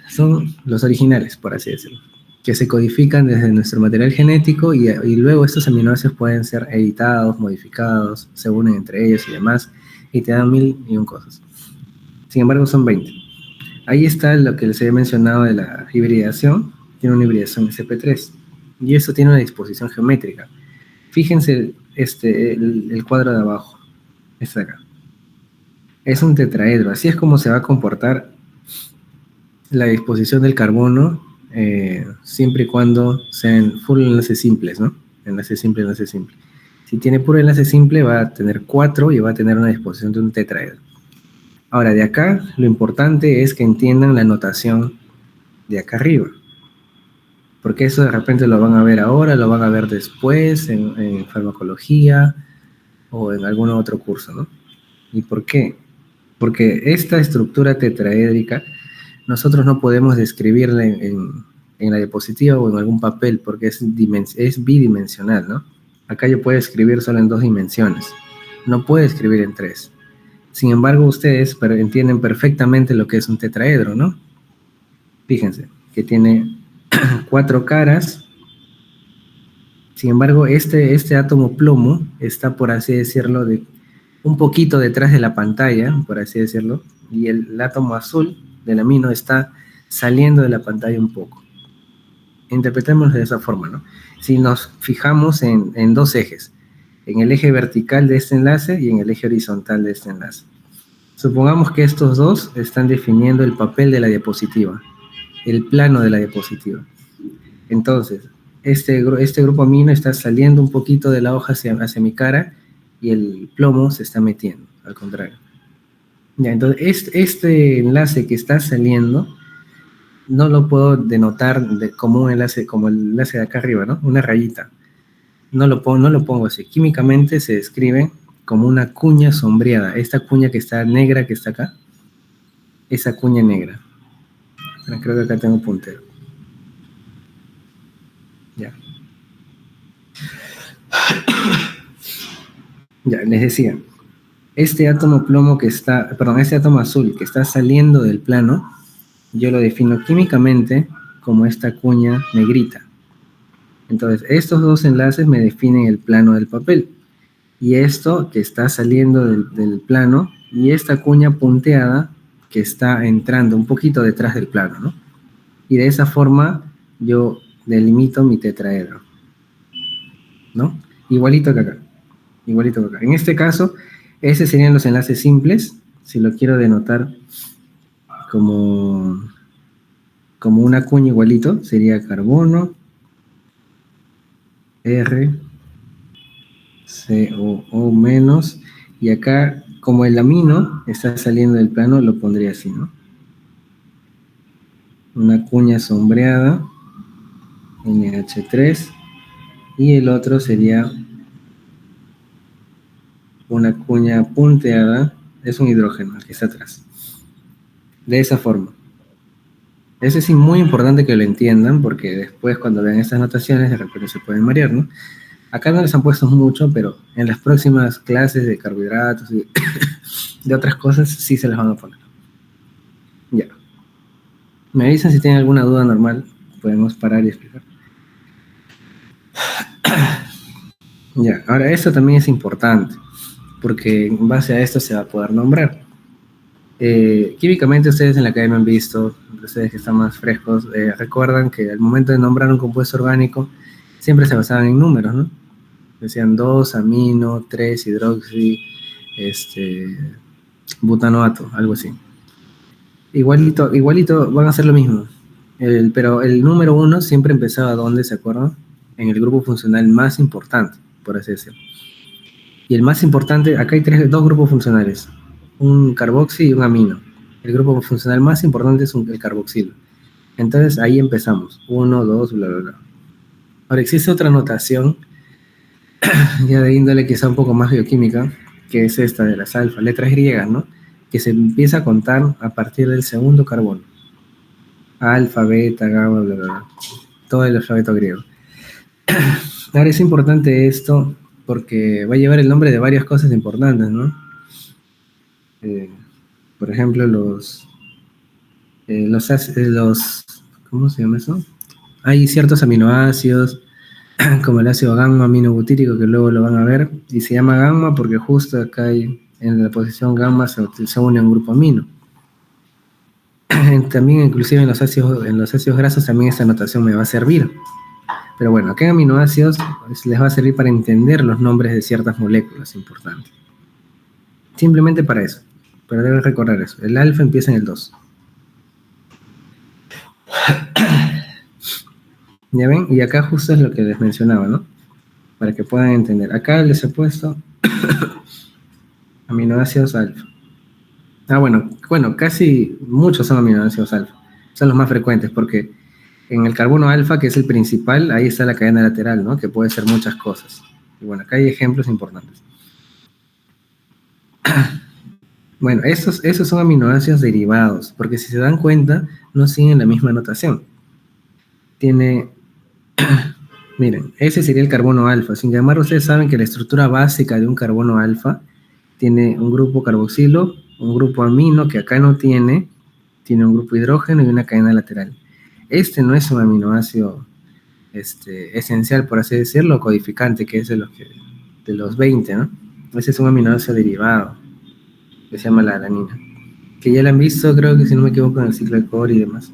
Son los originales, por así decirlo, que se codifican desde nuestro material genético y luego estos aminoácidos pueden ser editados, modificados, se unen entre ellos y demás, y te dan 1001 cosas. Sin embargo, son 20. Ahí está lo que les había mencionado de la hibridación, tiene una hibridación sp3, y eso tiene una disposición geométrica. Fíjense el cuadro de abajo, este de acá. Es un tetraedro, así es como se va a comportar la disposición del carbono, siempre y cuando sean full enlaces simples, ¿no? Enlace simple, enlace simple. Si tiene puro enlace simple, va a tener 4 y va a tener una disposición de un tetraedro. Ahora, de acá, lo importante es que entiendan la notación de acá arriba. Porque eso de repente lo van a ver ahora, lo van a ver después, en farmacología o en algún otro curso, ¿no? ¿Y por qué? Porque esta estructura tetraédrica nosotros no podemos describirla en la diapositiva o en algún papel porque es bidimensional, ¿no? Acá yo puedo escribir solo en 2 dimensiones, no puedo escribir en 3. Sin embargo, ustedes entienden perfectamente lo que es un tetraedro, ¿no? Fíjense, que tiene 4 caras. Sin embargo, este átomo plomo está, por así decirlo, un poquito detrás de la pantalla, por así decirlo, y el átomo azul del amino está saliendo de la pantalla un poco. Interpretémoslo de esa forma, ¿no? Si nos fijamos en 2 ejes, en el eje vertical de este enlace y en el eje horizontal de este enlace. Supongamos que estos dos están definiendo el papel de la diapositiva, el plano de la diapositiva. Entonces, este grupo amino está saliendo un poquito de la hoja hacia mi cara y el plomo se está metiendo, al contrario. Ya, entonces, este enlace que está saliendo no lo puedo denotar como un enlace, como el enlace de acá arriba, ¿no? Una rayita. No lo pongo así. Químicamente se describe como una cuña sombreada. Esta cuña que está negra, que está acá, esa cuña negra. Pero creo que acá tengo un puntero. Ya. Ya, les decía, este átomo azul que está saliendo del plano, yo lo defino químicamente como esta cuña negrita. Entonces, estos 2 enlaces me definen el plano del papel. Y esto que está saliendo del plano, y esta cuña punteada que está entrando un poquito detrás del plano, ¿no? Y de esa forma yo delimito mi tetraedro, ¿no? Igualito que acá. En este caso, esos serían los enlaces simples. Si lo quiero denotar como una cuña igualito, sería carbono, R, COO menos, y acá, como el amino está saliendo del plano, lo pondría así, ¿no? Una cuña sombreada, NH3, y el otro sería una cuña punteada, es un hidrógeno, el que está atrás. De esa forma. Eso es muy importante que lo entiendan, porque después cuando vean estas notaciones, de repente se pueden marear, ¿no? Acá no les han puesto mucho, pero en las próximas clases de carbohidratos y de otras cosas sí se les van a poner. Ya. Me avisan si tienen alguna duda normal, podemos parar y explicar. Ya, ahora esto también es importante, porque en base a esto se va a poder nombrar. Químicamente ustedes en la academia han visto, ustedes que están más frescos, recuerdan que al momento de nombrar un compuesto orgánico siempre se basaban en números, ¿no? Decían 2 amino, 3 hidroxi, butanoato, algo así. Igualito van a hacer lo mismo. Pero el número 1 siempre empezaba, ¿dónde se acuerdan? En el grupo funcional más importante, por así decirlo. Y el más importante, acá hay dos grupos funcionales, un carboxi y un amino. El grupo funcional más importante es el carboxilo. Entonces ahí empezamos, 1, 2, bla, bla, bla. Ahora existe otra notación, ya de índole quizá un poco más bioquímica, que es esta de las alfa, letras griegas, ¿no? Que se empieza a contar a partir del segundo carbono. Alfa, beta, gamma, bla, bla, bla. Todo el alfabeto griego. Ahora es importante esto porque va a llevar el nombre de varias cosas importantes, ¿no? Por ejemplo, ¿cómo se llama eso? Hay ciertos aminoácidos, como el ácido gamma aminobutírico, que luego lo van a ver, y se llama gamma porque justo acá en la posición gamma se une a un grupo amino. También inclusive en los ácidos grasos también esta notación me va a servir. Pero bueno, acá en aminoácidos les va a servir para entender los nombres de ciertas moléculas importantes. Simplemente para eso. Pero deben recordar eso. El alfa empieza en el 2. ¿Ya ven? Y acá justo es lo que les mencionaba, ¿no? Para que puedan entender. Acá les he puesto aminoácidos alfa. Bueno, casi muchos son aminoácidos alfa. Son los más frecuentes porque en el carbono alfa, que es el principal, ahí está la cadena lateral, ¿no? Que puede ser muchas cosas. Y bueno, acá hay ejemplos importantes. Bueno, esos son aminoácidos derivados, porque si se dan cuenta, no siguen la misma notación. Miren, ese sería el carbono alfa. Sin embargo, ustedes saben que la estructura básica de un carbono alfa tiene un grupo carboxilo, un grupo amino, que acá no tiene un grupo hidrógeno y una cadena lateral. Este no es un aminoácido esencial, por así decirlo, codificante, que es de los 20, ¿no? Ese es un aminoácido derivado, que se llama la alanina, que ya lo han visto, creo que si no me equivoco, en el ciclo de Cori y demás.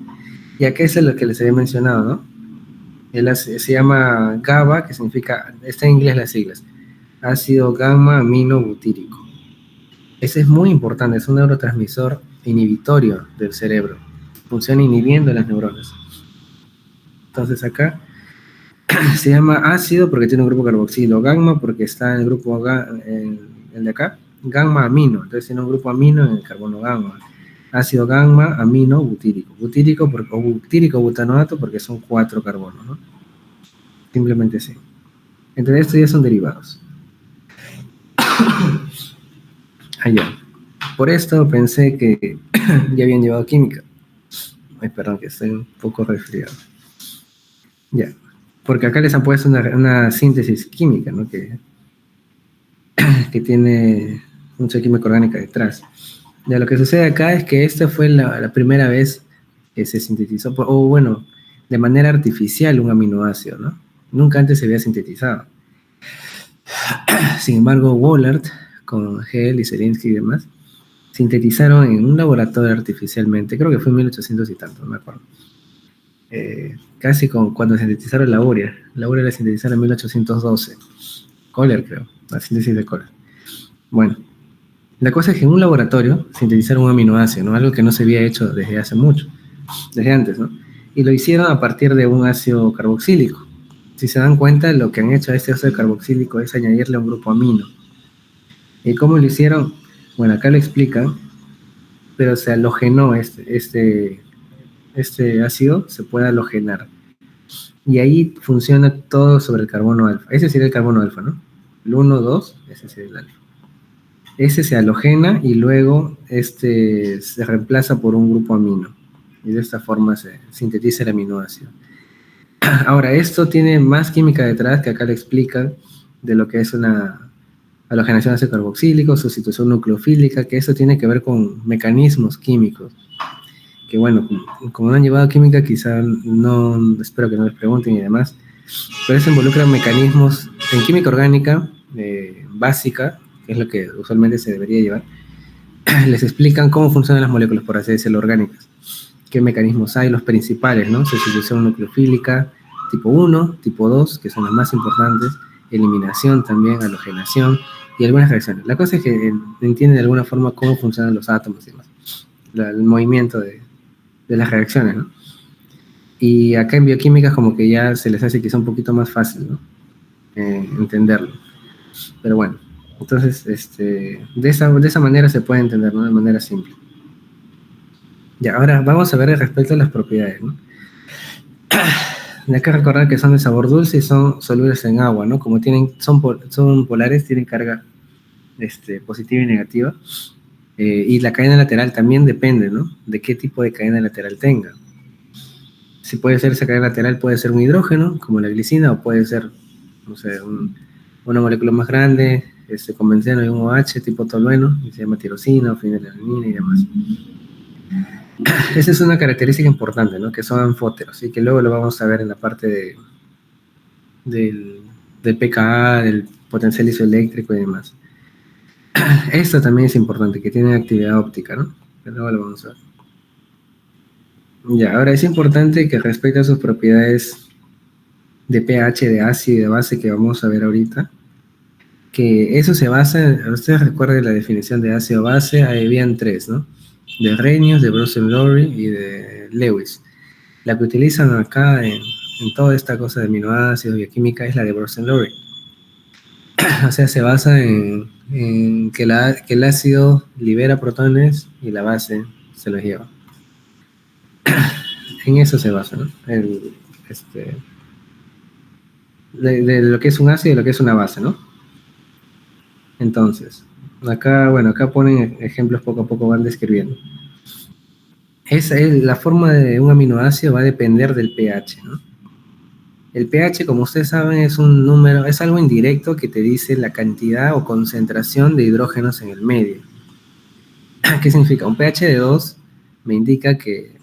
Y acá es lo que les había mencionado, ¿no? Se llama GABA, que significa, está en inglés las siglas, ácido gamma amino butírico. Ese es muy importante, es un neurotransmisor inhibitorio del cerebro, funciona inhibiendo las neuronas. Entonces acá se llama ácido porque tiene un grupo carboxilo, gamma porque está en el grupo, el de acá, gamma amino, entonces tiene un grupo amino en el carbono gamma. Ácido gamma amino butírico, o butírico butanoato porque son 4 carbonos, ¿no? Simplemente sí. Entonces estos ya son derivados. Allá. Por esto pensé que ya habían llevado química. Ay, perdón, que estoy un poco resfriado. Ya. Porque acá les han puesto una síntesis química, ¿no? Que tiene mucha química orgánica detrás. Ya, lo que sucede acá es que esta fue la primera vez que se sintetizó, o bueno, de manera artificial un aminoácido, ¿no? Nunca antes se había sintetizado. Sin embargo, Wohlert, con Hell y Zelinsky y demás, sintetizaron en un laboratorio artificialmente, creo que fue en 1800 y tanto, no me acuerdo. Casi cuando sintetizaron la urea. La urea la sintetizaron en 1812. Kohler, creo, la síntesis de Kohler. Bueno, la cosa es que en un laboratorio sintetizaron un aminoácido, ¿no? Algo que no se había hecho desde hace mucho, desde antes, ¿no? Y lo hicieron a partir de un ácido carboxílico. Si se dan cuenta, lo que han hecho a este ácido carboxílico es añadirle un grupo amino. ¿Y cómo lo hicieron? Bueno, acá lo explican, pero se halogenó este ácido, se puede halogenar. Y ahí funciona todo sobre el carbono alfa. Ese sería el carbono alfa, ¿no? El 1, 2, ese sería el alfa. Ese se halogena y luego se reemplaza por un grupo amino. Y de esta forma se sintetiza el aminoácido. Ahora, esto tiene más química detrás que acá le explican de lo que es una halogenación de ácido carboxílico, sustitución nucleofílica, que eso tiene que ver con mecanismos químicos. Que bueno, como no han llevado química, quizá no, espero que no les pregunten y demás, pero eso involucra mecanismos en química orgánica básica, que es lo que usualmente se debería llevar, les explican cómo funcionan las moléculas, por así decirlo, orgánicas. Qué mecanismos hay, los principales, ¿no? Sustitución nucleofílica, tipo 1, tipo 2, que son las más importantes, eliminación también, halogenación y algunas reacciones. La cosa es que entienden de alguna forma cómo funcionan los átomos y demás, el movimiento de las reacciones, ¿no? Y acá en bioquímica como que ya se les hace quizá un poquito más fácil, ¿no? Entenderlo. Pero bueno, entonces de esa manera se puede entender, ¿no? De manera simple. Ya, ahora vamos a ver respecto a las propiedades, ¿no? Hay que recordar que son de sabor dulce y son solubles en agua, ¿no? Como son polares, tienen carga positiva y negativa. Y la cadena lateral también depende, ¿no? De qué tipo de cadena lateral tenga. Si puede ser esa cadena lateral, puede ser un hidrógeno, como la glicina, o puede ser, no sé, una molécula más grande, con benceno y un OH tipo tolueno, que se llama tirosina o fenilalanina y demás. Esa es una característica importante, ¿no? Que son anfóteros, y que luego lo vamos a ver en la parte del pKa, del potencial isoeléctrico y demás. Esto también es importante, que tiene actividad óptica, ¿no? Pero luego lo vamos a ver. Ya, ahora es importante que respecto a sus propiedades de pH, de ácido y de base que vamos a ver ahorita, que eso se basa, ustedes recuerden la definición de ácido-base, habían tres, ¿no? De Arrhenius, de Bronsted-Lowry y de Lewis. La que utilizan acá en toda esta cosa de aminoácidos, bioquímica, es la de Bronsted-Lowry. O sea, se basa en que el ácido libera protones y la base se los lleva. En eso se basa, ¿no? De lo que es un ácido y lo que es una base, ¿no? Entonces, acá ponen ejemplos, poco a poco van describiendo. La forma de un aminoácido va a depender del pH, ¿no? El pH, como ustedes saben, es un número, es algo indirecto que te dice la cantidad o concentración de hidrógenos en el medio. ¿Qué significa? Un pH de 2 me indica que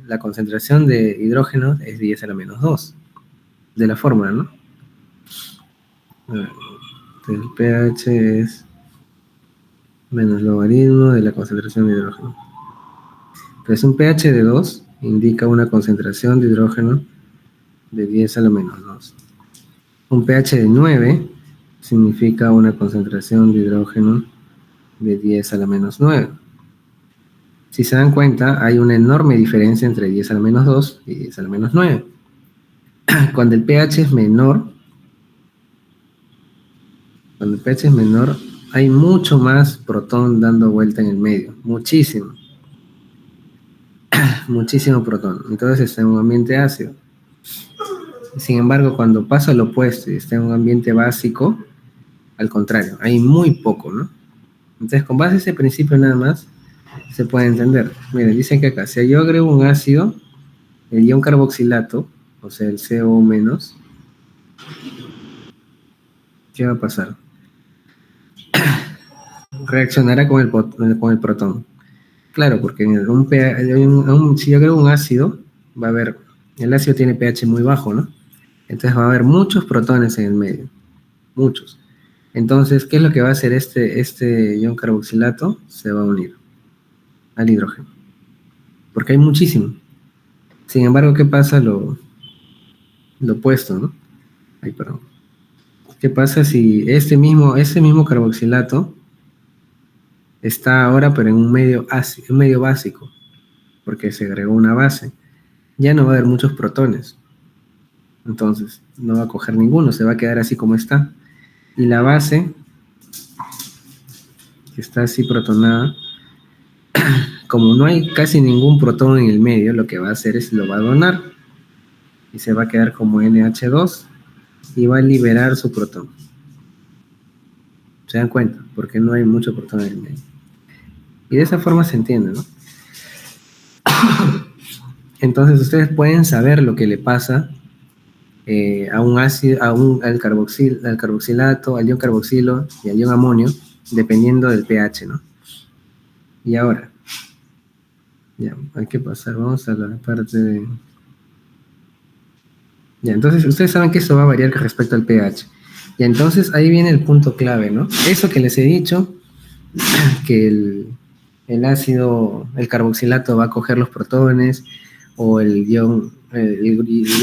la concentración de hidrógenos es 10 a la menos 2, de la fórmula, ¿no? El pH es menos logaritmo de la concentración de hidrógeno. Entonces un pH de 2 indica una concentración de hidrógeno de 10 a la menos 2. Un pH de 9 significa una concentración de hidrógeno de 10 a la menos 9. Si se dan cuenta, hay una enorme diferencia entre 10 a la menos 2 y 10 a la menos 9. Cuando el pH es menor, hay mucho más protón dando vuelta en el medio. Muchísimo. Muchísimo protón. Entonces está en un ambiente ácido. Sin embargo, cuando pasa lo opuesto y está en un ambiente básico, al contrario, hay muy poco, ¿no? Entonces, con base a ese principio nada más, se puede entender. Miren, dicen que acá, si yo agrego un ácido, el ion carboxilato, o sea, el CO-, ¿qué va a pasar? Reaccionará con el protón. Claro, porque si yo agrego un ácido, va a haber, el ácido tiene pH muy bajo, ¿no? Entonces va a haber muchos protones en el medio, muchos. Entonces, ¿qué es lo que va a hacer este ion carboxilato? Se va a unir al hidrógeno, porque hay muchísimo. Sin embargo, ¿qué pasa lo opuesto, ¿no? Ay, perdón. ¿Qué pasa si ese mismo carboxilato está ahora pero en un medio ácido, un medio básico, porque se agregó una base? Ya no va a haber muchos protones. Entonces, no va a coger ninguno, se va a quedar así como está. Y la base, que está así protonada, como no hay casi ningún protón en el medio, lo que va a hacer es lo va a donar. Y se va a quedar como NH2 y va a liberar su protón. ¿Se dan cuenta? Porque no hay mucho protón en el medio. Y de esa forma se entiende, ¿no? Entonces ustedes pueden saber lo que le pasa a un ácido, al carboxilato, al ion carboxilo y al ion amonio, dependiendo del pH, ¿no? Y ahora, ya, hay que pasar, vamos a la parte de... Ya, entonces ustedes saben que eso va a variar con respecto al pH. Y entonces ahí viene el punto clave, ¿no? Eso que les he dicho, que el el ácido, el carboxilato va a coger los protones, o el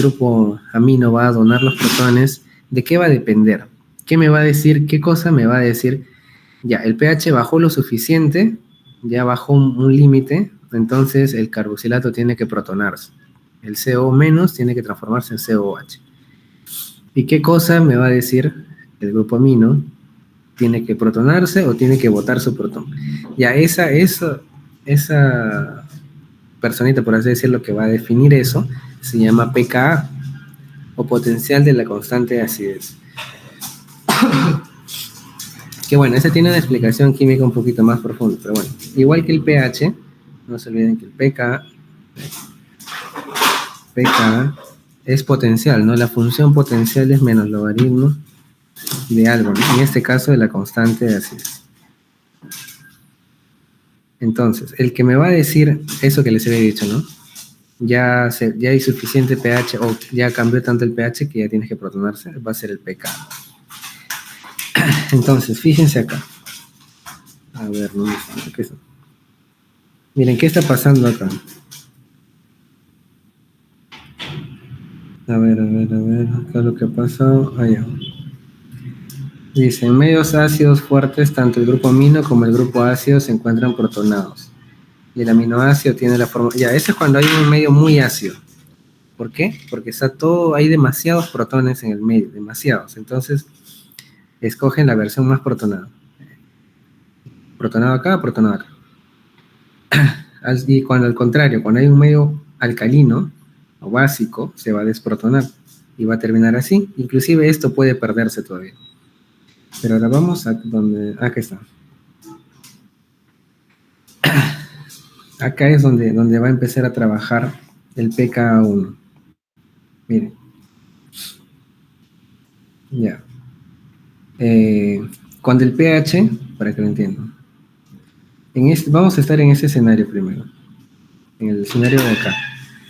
grupo amino va a donar los protones, ¿de qué va a depender? ¿Qué me va a decir? ¿Qué cosa me va a decir? Ya, el pH bajó lo suficiente, ya bajó un límite, entonces el carboxilato tiene que protonarse. El CO- tiene que transformarse en COH. ¿Y qué cosa me va a decir el grupo amino? ¿Tiene que protonarse o tiene que botar su protón? Ya, esa personita, por así decirlo, que va a definir eso, se llama pKa, o potencial de la constante de acidez. Que bueno, esa tiene una explicación química un poquito más profunda, pero bueno, igual que el pH, no se olviden que el pKa es potencial, ¿no? La función potencial es menos logaritmo de algo, ¿no? En este caso de la constante de acidez. Entonces, el que me va a decir eso que les había dicho, ¿no? Ya hay suficiente pH, o ya cambió tanto el pH que ya tienes que protonarse, va a ser el pKa. Entonces, fíjense acá. A ver, no, ¿qué es? Miren, ¿qué está pasando acá? A ver, acá lo que ha pasado, allá. Dice, en medios ácidos fuertes, tanto el grupo amino como el grupo ácido se encuentran protonados. Y el aminoácido tiene la forma... Ya, eso es cuando hay un medio muy ácido. ¿Por qué? Porque está todo, hay demasiados protones en el medio, demasiados. Entonces, escogen la versión más protonada. Protonado acá, protonado acá. Y cuando al contrario, cuando hay un medio alcalino o básico, se va a desprotonar y va a terminar así. Inclusive esto puede perderse todavía. Pero ahora vamos a donde... Acá está. Acá es donde va a empezar a trabajar el pKa1. Miren. Ya. Cuando el pH, para que lo entiendan. Vamos a estar en ese escenario primero. En el escenario de acá.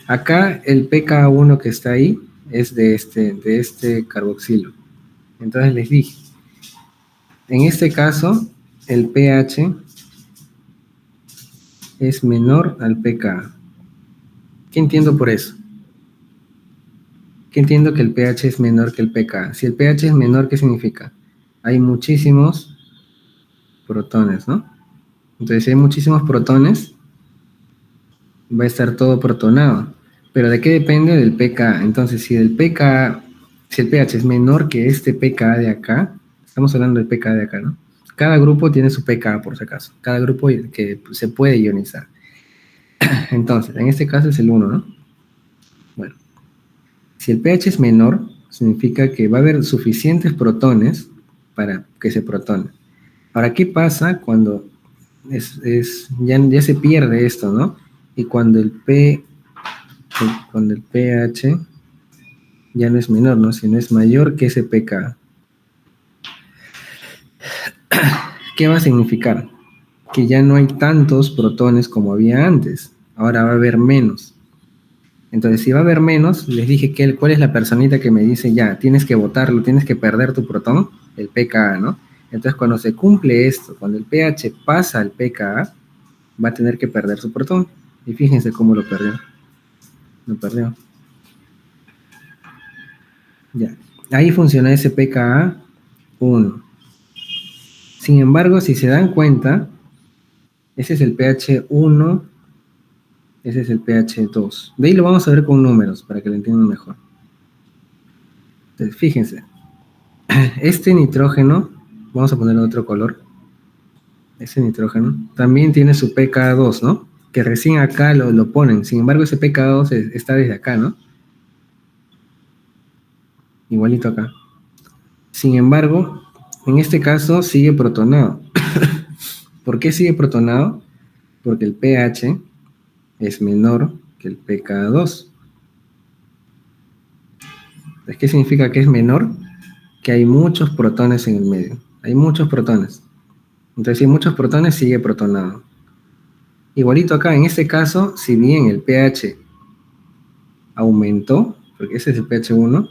Acá el pKa1 que está ahí es de este carboxilo. Entonces les dije, en este caso, el pH es menor al pKa. ¿Qué entiendo por eso? ¿Qué entiendo que el pH es menor que el pKa? Si el pH es menor, ¿qué significa? Hay muchísimos protones, ¿no? Entonces, si hay muchísimos protones, va a estar todo protonado. ¿Pero de qué depende? Del pKa. Entonces, si el pH es menor que este pKa de acá, estamos hablando del pKa de acá, ¿no? Cada grupo tiene su pKa, por si acaso. Cada grupo que se puede ionizar. Entonces, en este caso es el 1, ¿no? Bueno, si el pH es menor, significa que va a haber suficientes protones para que se protonen. Ahora, ¿qué pasa cuando ya se pierde esto, ¿no? Y cuando el pH ya no es menor, ¿no? Sino es mayor que ese pKa. ¿Qué va a significar? Que ya no hay tantos protones como había antes. Ahora va a haber menos. Entonces, si va a haber menos, les dije cuál es la personita que me dice, ya, tienes que botarlo, tienes que perder tu protón, el pKa, ¿no? Entonces, cuando se cumple esto, cuando el pH pasa al pKa, va a tener que perder su protón. Y fíjense cómo lo perdió. Lo perdió. Ya. Ahí funciona ese pKa 1. Sin embargo, si se dan cuenta, ese es el pH 1, ese es el pH 2. De ahí lo vamos a ver con números, para que lo entiendan mejor. Entonces, fíjense. Este nitrógeno, vamos a ponerle otro color. Ese nitrógeno también tiene su pKa2, ¿no? Que recién acá lo ponen. Sin embargo, ese pKa2 está desde acá, ¿no? Igualito acá. Sin embargo, en este caso sigue protonado. ¿Por qué sigue protonado? Porque el pH es menor que el pKa2. ¿Qué significa que es menor? Que hay muchos protones en el medio. Hay muchos protones. Entonces, si hay muchos protones, sigue protonado. Igualito acá, en este caso, si bien el pH aumentó, porque ese es el pH 1,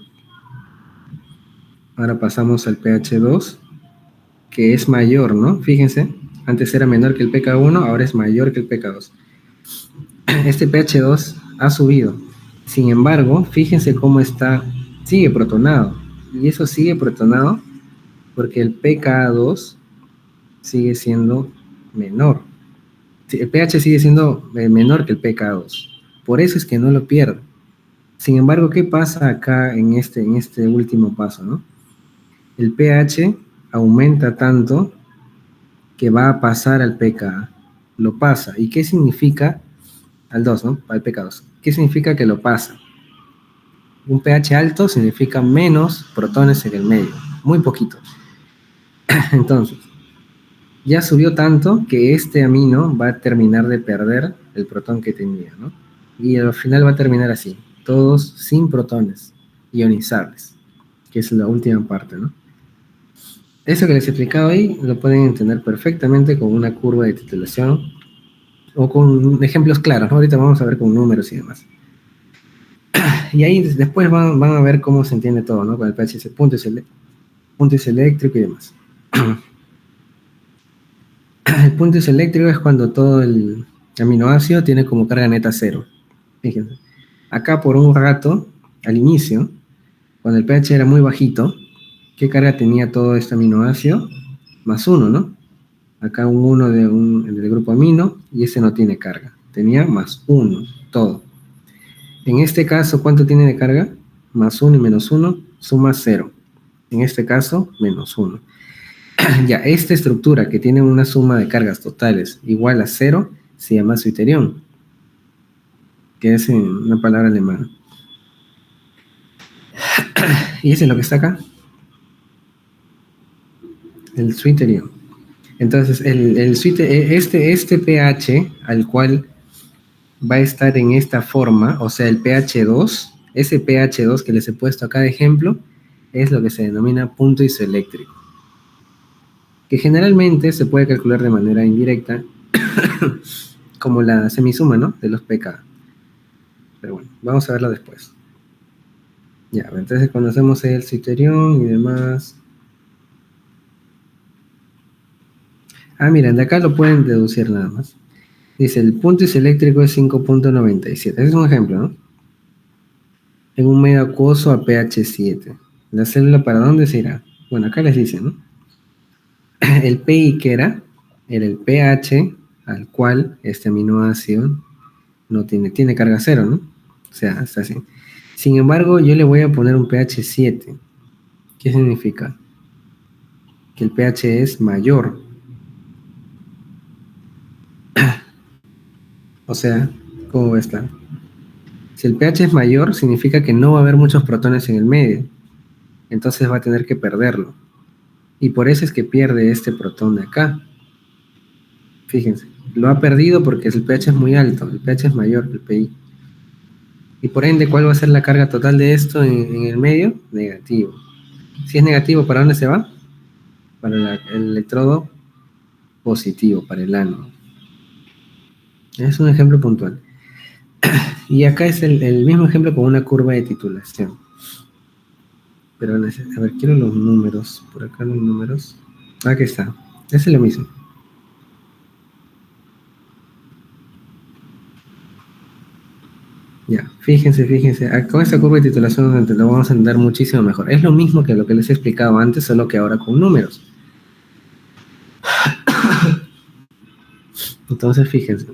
ahora pasamos al pH 2, que es mayor, ¿no? Fíjense, Antes era menor que el pK1, ahora es mayor que el pK2. Este pH2 ha subido. Sin embargo, fíjense cómo está, sigue protonado. Y eso sigue protonado porque el pK2 sigue siendo menor. El pH sigue siendo menor que el pK2. Por eso es que no lo pierde. Sin embargo, ¿qué pasa acá en este último paso, ¿no? El pH aumenta tanto que va a pasar al pKa. Lo pasa. ¿Y qué significa? Al 2, ¿no? Al pK2. ¿Qué significa que lo pasa? Un pH alto significa menos protones en el medio. Muy poquito. Entonces, ya subió tanto que este amino va a terminar de perder el protón que tenía, ¿no? Y al final va a terminar así. Todos sin protones ionizables. Que es la última parte, ¿no? Eso que les he explicado ahí lo pueden entender perfectamente con una curva de titulación o con ejemplos claros, ¿no? Ahorita vamos a ver con números y demás. Y ahí después van a ver cómo se entiende todo, ¿no? Con el pH, punto isoeléctrico y demás. El punto isoeléctrico es cuando todo el aminoácido tiene como carga neta 0. Fíjense. Acá por un rato, al inicio, cuando el pH era muy bajito, ¿qué carga tenía todo este aminoácido? Más 1, ¿no? Acá un 1 del grupo amino y ese no tiene carga. Tenía más 1, todo. En este caso, ¿cuánto tiene de carga? Más 1 y menos 1 suma 0. En este caso, menos 1. Ya, esta estructura que tiene una suma de cargas totales igual a 0 se llama zwitterion, que es en una palabra alemana. Y ese es lo que está acá. El zwitterion. Entonces, este pH al cual va a estar en esta forma, o sea, el pH 2, ese pH 2 que les he puesto acá de ejemplo, es lo que se denomina punto isoeléctrico, que generalmente se puede calcular de manera indirecta, como la semisuma, ¿no? De los pK. Pero bueno, vamos a verlo después. Ya, entonces conocemos el zwitterion y demás. Ah, miren, de acá lo pueden deducir nada más. Dice, el punto isoeléctrico es 5.97. Ese es un ejemplo, ¿no? En un medio acuoso a pH 7. ¿La célula para dónde se irá? Bueno, acá les dice, ¿no? El PI que era el pH al cual este aminoácido no tiene carga 0, ¿no? O sea, está así. Sin embargo, yo le voy a poner un pH 7. ¿Qué significa? Que el pH es mayor. O sea, ¿cómo va a estar? Si el pH es mayor, significa que no va a haber muchos protones en el medio. Entonces va a tener que perderlo. Y por eso es que pierde este protón de acá. Fíjense, lo ha perdido porque el pH es muy alto. El pH es mayor que el PI. Y por ende, ¿cuál va a ser la carga total de esto en el medio? Negativo. Si es negativo, ¿para dónde se va? Para el electrodo positivo, para el ánodo. Es un ejemplo puntual. Y acá es el mismo ejemplo con una curva de titulación. Pero, a ver, quiero los números. Por acá los números. Aquí está. Es lo mismo. Ya, fíjense. Con esta curva de titulación lo vamos a entender muchísimo mejor. Es lo mismo que lo que les he explicado antes, solo que ahora con números. Entonces, fíjense.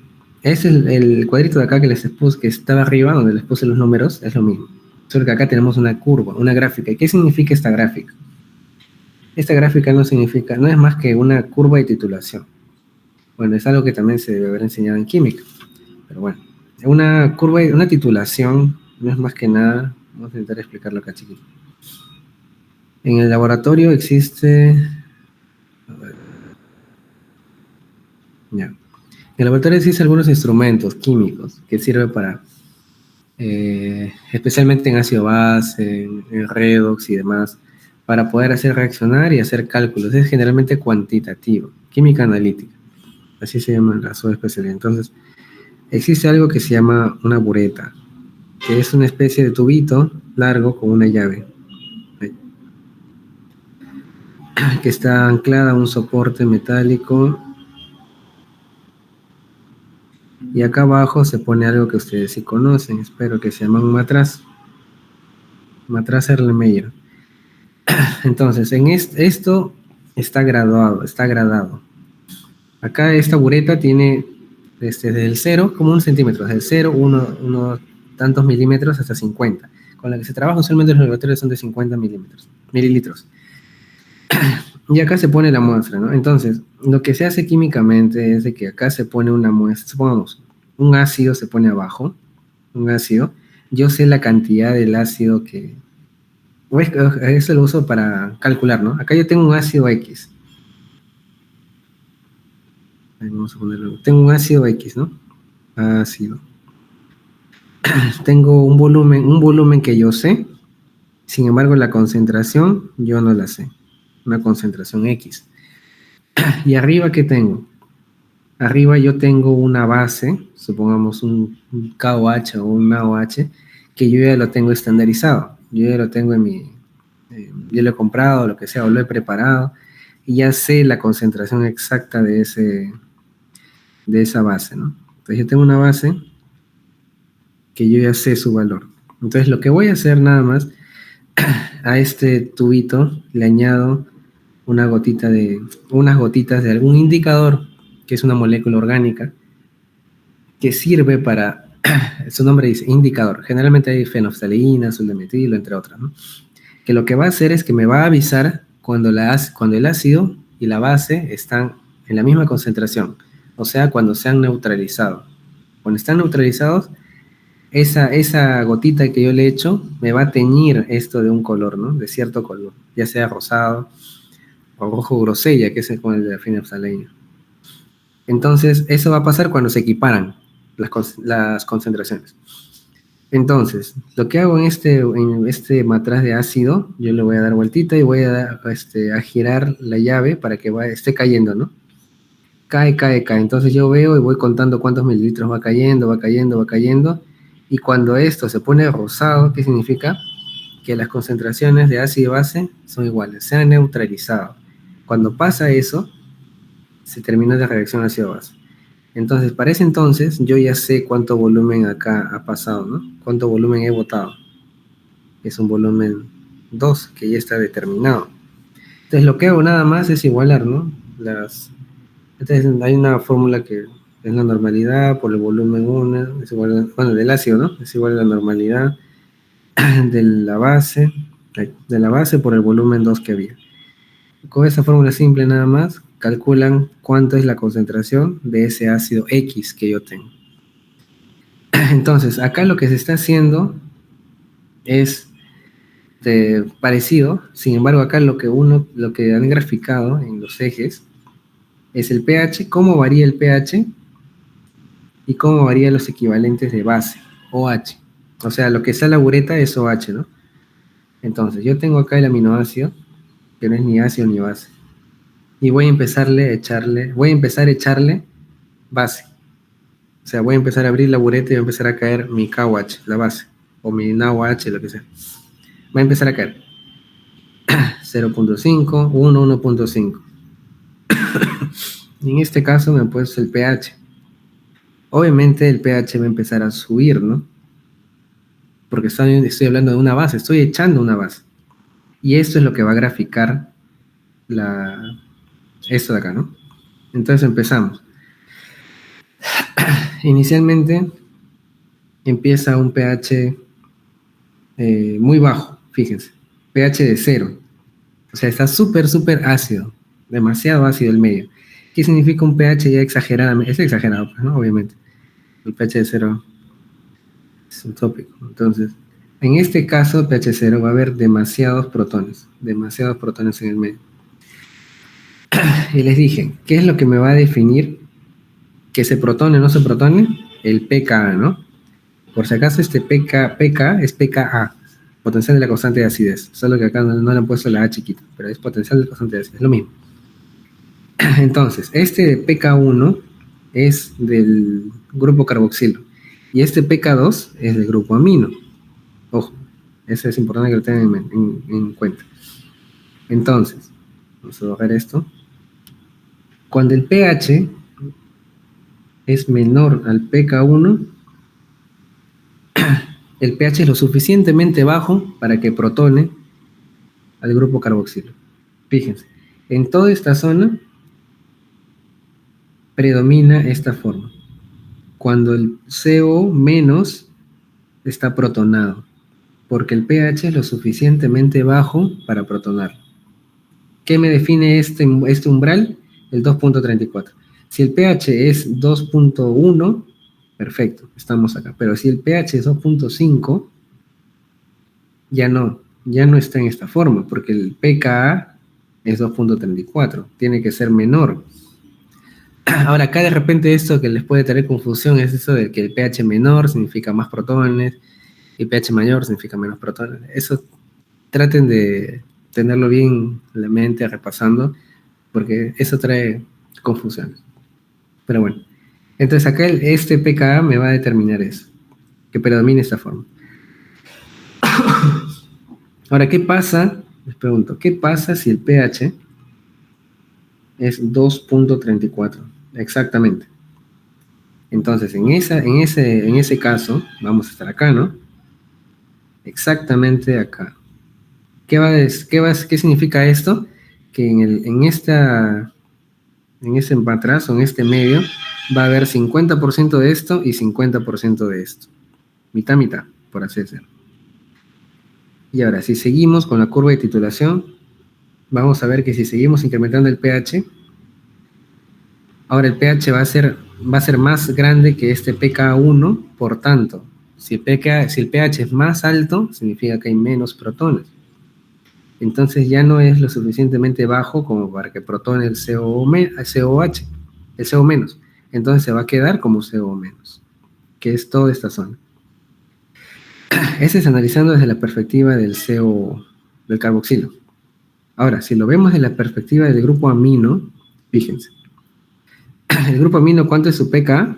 Es el cuadrito de acá que les puse, que estaba arriba, donde les puse los números, es lo mismo. Solo que acá tenemos una curva, una gráfica. ¿Y qué significa esta gráfica? Esta gráfica no es más que una curva de titulación. Bueno, es algo que también se debe haber enseñado en química. Pero bueno, una titulación no es más que nada. Vamos a intentar explicarlo acá, chiquito. En el laboratorio existe... A ver. Ya. En el laboratorio existen algunos instrumentos químicos que sirven para, especialmente en ácido base, en redox y demás, para poder hacer reaccionar y hacer cálculos. Es generalmente cuantitativo, química analítica. Así se llama la subespecialidad. Entonces, existe algo que se llama una bureta, que es una especie de tubito largo con una llave, que está anclada a un soporte metálico Y acá abajo se pone algo que ustedes sí conocen, espero, que se llama un matraz. Matraz Erlenmeyer. Entonces, esto está gradado. Acá esta bureta tiene desde el 0, como 1 centímetro, desde el 0, uno tantos milímetros hasta 50. Con la que se trabaja usualmente los laboratorios son de 50 mililitros. Y acá se pone la muestra, ¿no? Entonces, lo que se hace químicamente es de que acá se pone una muestra, supongamos, un ácido se pone abajo, un ácido. Yo sé la cantidad del ácido que... Eso lo uso para calcular, ¿no? Acá yo tengo un ácido X. Vamos a ponerlo. Tengo un ácido X, ¿no? Ácido. Tengo un volumen que yo sé. Sin embargo, la concentración yo no la sé. Una concentración X. ¿Y arriba qué tengo? Arriba yo tengo una base, supongamos un KOH o un NaOH, que yo ya lo tengo estandarizado. Yo ya lo tengo en mi... yo lo he comprado, lo que sea, o lo he preparado, y ya sé la concentración exacta de esa base, ¿no? Entonces yo tengo una base que yo ya sé su valor. Entonces lo que voy a hacer nada más, a este tubito le añado unas gotitas de algún indicador, que es una molécula orgánica, que sirve para, su nombre dice indicador, generalmente hay fenolftaleína, suldametilo, entre otras, ¿no? Que lo que va a hacer es que me va a avisar cuando el ácido y la base están en la misma concentración, o sea, cuando se han neutralizado. Cuando están neutralizados, esa gotita que yo le he hecho me va a teñir esto de un color, ¿no? De cierto color, ya sea rosado o rojo grosella, que es con el de fenolftaleína. Entonces, eso va a pasar cuando se equiparan las concentraciones. Entonces, lo que hago en este matraz de ácido, yo le voy a dar vueltita y voy a girar la llave para que esté cayendo, ¿no? Cae. Entonces yo veo y voy contando cuántos mililitros va cayendo. Y cuando esto se pone rosado, ¿qué significa? Que las concentraciones de ácido y base son iguales, se han neutralizado. Cuando pasa eso, se termina la reacción ácido-base. Entonces, para ese entonces, yo ya sé cuánto volumen acá ha pasado, ¿no? Cuánto volumen he botado. Es un volumen 2, que ya está determinado. Entonces, lo que hago nada más es igualar, ¿no? Entonces, hay una fórmula que es la normalidad por el volumen 1, es igual del ácido, ¿no? Es igual a la normalidad de la base por el volumen 2 que había. Con esa fórmula simple nada más, calculan cuánto es la concentración de ese ácido X que yo tengo. Entonces, acá lo que se está haciendo es parecido, sin embargo, acá lo que han graficado en los ejes es el pH, cómo varía el pH y cómo varían los equivalentes de base, OH. O sea, lo que está en la bureta es OH, ¿no? Entonces, yo tengo acá el aminoácido, que no es ni ácido ni base. Y voy a empezar a echarle base. O sea, voy a empezar a abrir la bureta y va a empezar a caer mi KOH, la base, o mi NaOH, lo que sea. Va a empezar a caer. 0.5, 1, 1.5. Y en este caso me he puesto el pH. Obviamente el pH va a empezar a subir, ¿no? Porque estoy hablando de una base, estoy echando una base. Y esto es lo que va a graficar esto de acá, ¿no? Entonces empezamos. Inicialmente empieza un pH muy bajo, fíjense, pH de 0. O sea, está súper ácido, demasiado ácido el medio. ¿Qué significa un pH ya exageradamente? Es exagerado, pues, ¿no? Obviamente. El pH de 0 es utópico. Entonces, en este caso, pH 0 va a haber demasiados protones en el medio. Y les dije, ¿qué es lo que me va a definir que se protone o no se protone? El pKa, ¿no? Por si acaso este pK es pKa, potencial de la constante de acidez. Solo que acá no le han puesto la A chiquita, pero es potencial de la constante de acidez, es lo mismo. Entonces, este pK1 es del grupo carboxilo y este pK2 es del grupo amino. Ojo, eso es importante que lo tengan en cuenta. Entonces, vamos a borrar esto. Cuando el pH es menor al pK1, el pH es lo suficientemente bajo para que protone al grupo carboxilo. Fíjense, en toda esta zona predomina esta forma. Cuando el CO menos está protonado, porque el pH es lo suficientemente bajo para protonar. ¿Qué me define este umbral? El 2.34. Si el pH es 2.1, perfecto, estamos acá. Pero si el pH es 2.5, ya no está en esta forma, porque el pKa es 2.34, tiene que ser menor. Ahora, acá de repente esto que les puede tener confusión es eso de que el pH menor significa más protones y pH mayor significa menos protones. Eso traten de tenerlo bien en la mente, repasando, porque eso trae confusiones. Pero bueno, entonces acá este pKa me va a determinar eso, que predomine esta forma. Ahora, ¿qué pasa? Les pregunto, ¿qué pasa si el pH es 2.34? Exactamente. Entonces, en ese caso, vamos a estar acá, ¿no? Exactamente acá. ¿Qué significa esto? Que en ese atrás, o en este medio, va a haber 50% de esto y 50% de esto. Mitad, mitad, por así decirlo. Y ahora, si seguimos con la curva de titulación, vamos a ver que si seguimos incrementando el pH, ahora el pH va a ser más grande que este pK1, por tanto, si el pH es más alto, significa que hay menos protones. Entonces ya no es lo suficientemente bajo como para que protone el COH, el CO menos. Entonces se va a quedar como CO menos, que es toda esta zona. Ese es analizando desde la perspectiva del carboxilo. Ahora, si lo vemos desde la perspectiva del grupo amino, fíjense. El grupo amino, ¿cuánto es su pK?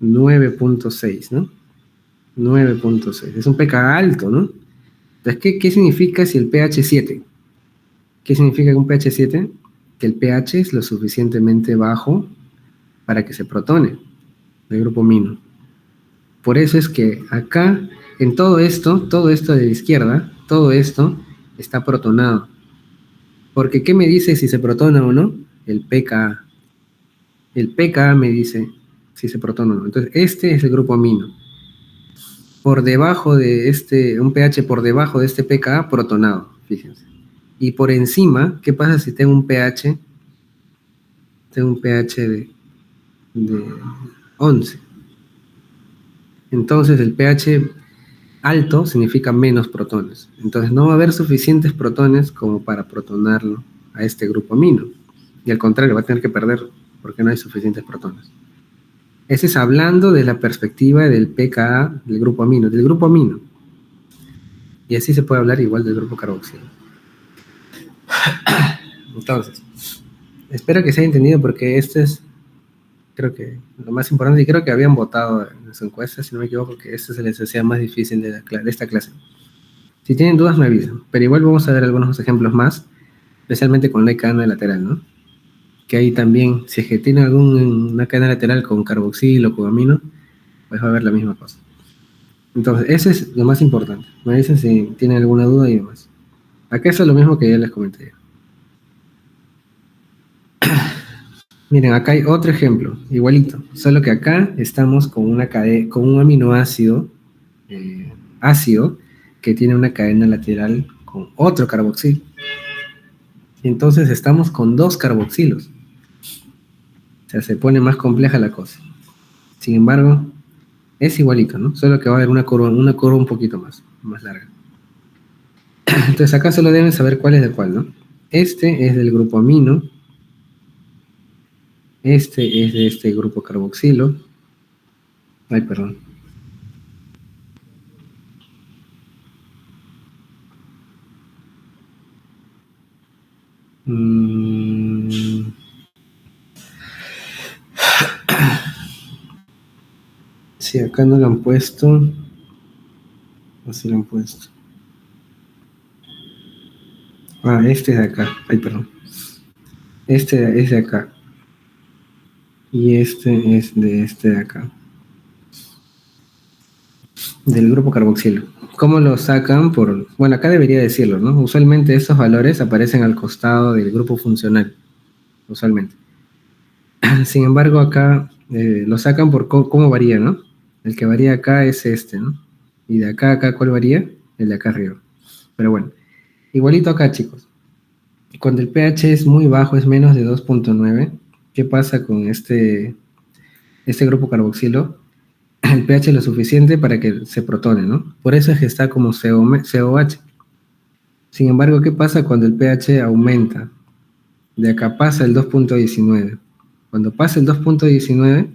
9.6, ¿no? 9.6. Es un pK alto, ¿no? Entonces, ¿qué significa si el pH es 7? ¿Qué significa un pH 7? Que el pH es lo suficientemente bajo para que se protone el grupo amino. Por eso es que acá, en todo esto de la izquierda, todo esto está protonado. Porque ¿qué me dice si se protona o no? El pKa. El pKa me dice si se protona o no. Entonces, este es el grupo amino. Por debajo de un pH por debajo de este pKa, protonado, fíjense. Y por encima, ¿qué pasa si tengo un pH? Tengo un pH de 11. Entonces el pH alto significa menos protones. Entonces no va a haber suficientes protones como para protonarlo a este grupo amino. Y al contrario, va a tener que perder porque no hay suficientes protones. Ese es hablando de la perspectiva del pKa del grupo amino, Y así se puede hablar igual del grupo carboxilo. Entonces, espero que se haya entendido porque este es, creo que lo más importante, y creo que habían votado en su encuesta, si no me equivoco, que este se les hacía más difícil de esta clase. Si tienen dudas me avisan, pero igual vamos a ver algunos ejemplos más, especialmente con la cadena lateral, ¿no? Que ahí también, si es que tienen una cadena lateral con carboxilo o con amino, pues va a haber la misma cosa. Entonces, ese es lo más importante. Me dicen si tienen alguna duda y demás. Acá eso es lo mismo que ya les comenté. Miren, acá hay otro ejemplo, igualito, solo que acá estamos con un aminoácido ácido que tiene una cadena lateral con otro carboxilo. Entonces estamos con dos carboxilos. O sea, se pone más compleja la cosa. Sin embargo, es igualito, ¿no? Solo que va a haber una curva un poquito más larga. Entonces acá solo deben saber cuál es de cuál, ¿no? Este es del grupo amino. Este es de este grupo carboxilo. Ay, perdón. Sí, acá no lo han puesto. Así lo han puesto. Ah, este es de acá. Ay, perdón. Este es de acá. y este es de este de acá, del grupo carboxilo. ¿Cómo lo sacan? Bueno, acá debería decirlo, ¿no? Usualmente estos valores aparecen al costado del grupo funcional, usualmente. Sin embargo, acá lo sacan por cómo varía, ¿no? El que varía acá es este, ¿no? Y de acá a acá, ¿cuál varía? El de acá arriba. Pero bueno, igualito acá, chicos. Cuando el pH es muy bajo, es menos de 2.9, ¿qué pasa con este grupo carboxilo? El pH es lo suficiente para que se protone, ¿no? Por eso es que está como COH. Sin embargo, ¿qué pasa cuando el pH aumenta? De acá pasa el 2.19. Cuando pasa el 2.19,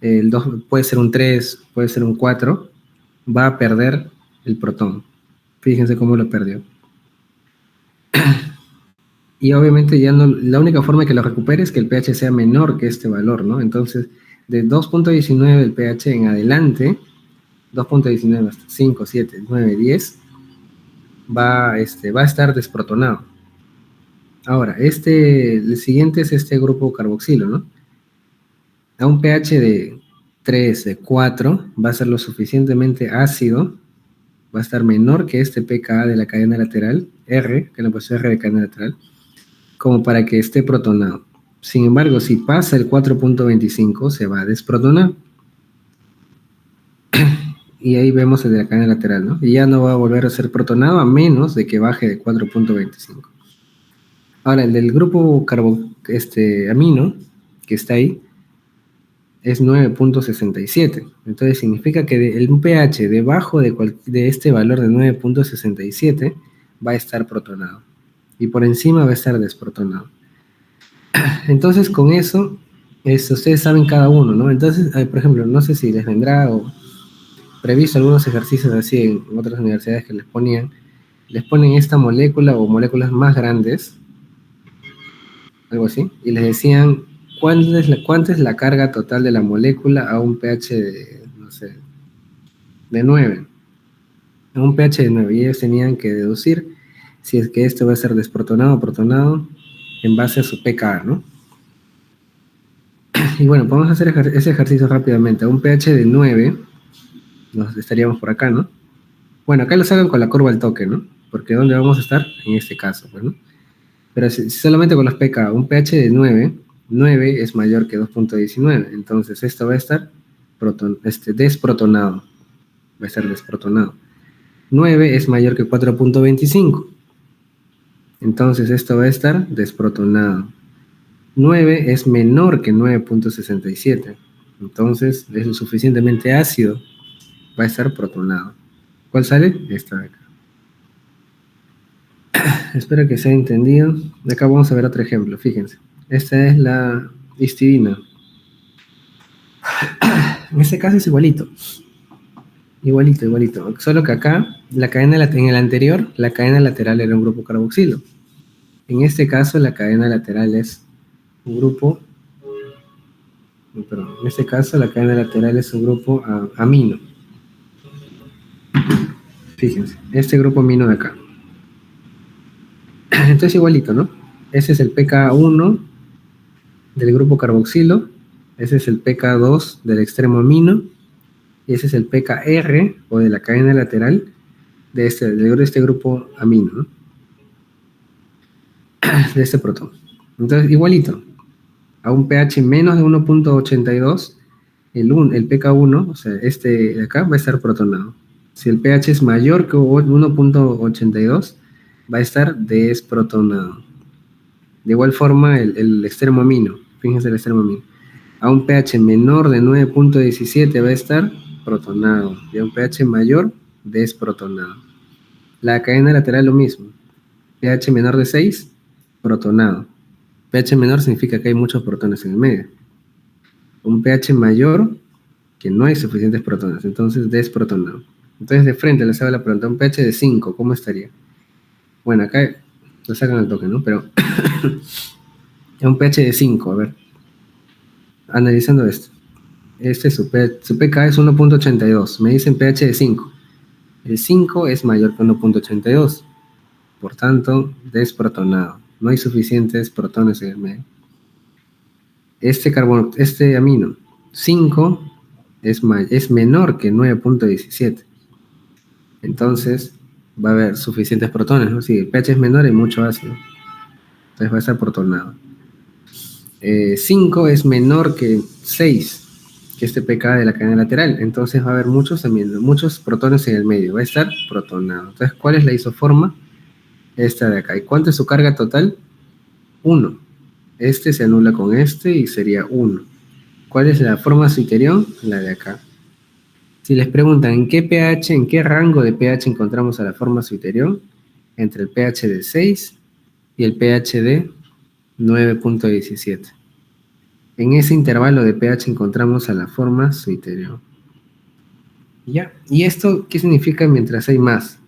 el 2 puede ser un 3, puede ser un 4, va a perder el protón. Fíjense cómo lo perdió. Y obviamente ya no, la única forma de que lo recupere es que el pH sea menor que este valor, ¿no? Entonces, de 2.19 el pH en adelante, 2.19 hasta 5, 7, 9, 10, va a estar desprotonado. Ahora, el siguiente es este grupo carboxilo, ¿no? A un pH de 3, de 4, va a ser lo suficientemente ácido, va a estar menor que este pKa de la cadena lateral, R, que le puesto R de cadena lateral, como para que esté protonado. Sin embargo, si pasa el 4.25, se va a desprotonar. Y ahí vemos el de la cadena lateral, ¿no? Y ya no va a volver a ser protonado a menos de que baje de 4.25. Ahora, el del grupo amino, que está ahí, es 9.67. Entonces significa que el pH debajo de este valor de 9.67 va a estar protonado. Y por encima va a estar desprotonado. Entonces con eso, ustedes saben cada uno, ¿no? Entonces, por ejemplo, no sé si les vendrá o previsto algunos ejercicios así en otras universidades que les ponen esta molécula o moléculas más grandes, algo así, y les decían cuánta es la carga total de la molécula a un pH de, no sé, de 9. A un pH de 9. Y ellos tenían que deducir si es que esto va a ser desprotonado o protonado en base a su pKa, ¿no? Y bueno, podemos hacer ese ejercicio rápidamente. A un pH de 9, nos estaríamos por acá, ¿no? Bueno, acá lo sacan con la curva al toque, ¿no? Porque ¿dónde vamos a estar? En este caso, pues, ¿no? Pero si solamente con los pK, un pH de 9, 9 es mayor que 2.19. Entonces esto va a estar desprotonado. Va a estar desprotonado. 9 es mayor que 4.25. Entonces esto va a estar desprotonado. 9 es menor que 9.67. Entonces es lo suficientemente ácido. Va a estar protonado. ¿Cuál sale? Esta de acá. Espero que se haya entendido. De acá vamos a ver otro ejemplo. Fíjense. Esta es la histidina. En este caso es igualito. Igualito. Solo que acá, en el anterior, la cadena lateral era un grupo carboxilo. En este caso, la cadena lateral es un grupo... Perdón, en este caso, la cadena lateral es un grupo amino. Fíjense, este grupo amino de acá. Entonces igualito, ¿no? Ese es el pK1 del grupo carboxilo, ese es el pK2 del extremo amino, y ese es el pKr, o de la cadena lateral, de este grupo amino, ¿no? De este protón. Entonces, igualito, a un pH menos de 1.82, el pK1, o sea, este de acá, va a estar protonado. Si el pH es mayor que 1.82, va a estar desprotonado. De igual forma, el extremo amino, fíjense el extremo amino, a un pH menor de 9.17 va a estar protonado, y a un pH mayor, desprotonado. La cadena lateral lo mismo, pH menor de 6, protonado. pH menor significa que hay muchos protones en el medio. Un pH mayor, que no hay suficientes protones, entonces desprotonado. Entonces de frente les hago la pregunta, un pH de 5, ¿cómo estaría? Bueno, acá lo sacan al toque, ¿no? Pero un pH de 5, a ver. Analizando esto. Su pK es 1.82. Me dicen pH de 5. El 5 es mayor que 1.82. Por tanto, desprotonado. No hay suficientes protones en el medio. este amino 5 es menor que 9.17. Entonces va a haber suficientes protones, ¿no? Si el pH es menor hay mucho ácido. Entonces va a estar protonado. 5 es menor que 6, que este pK de la cadena lateral. Entonces va a haber muchos protones en el medio. Va a estar protonado. Entonces, ¿cuál es la isoforma? Esta de acá. ¿Y cuánto es su carga total? 1. Este se anula con este y sería 1. ¿Cuál es la forma switterion? La de acá. Si les preguntan en qué rango de pH encontramos a la forma switterion, entre el pH de 6 y el pH de 9.17. En ese intervalo de pH encontramos a la forma switterion. ¿Ya? ¿Y esto qué significa mientras hay más?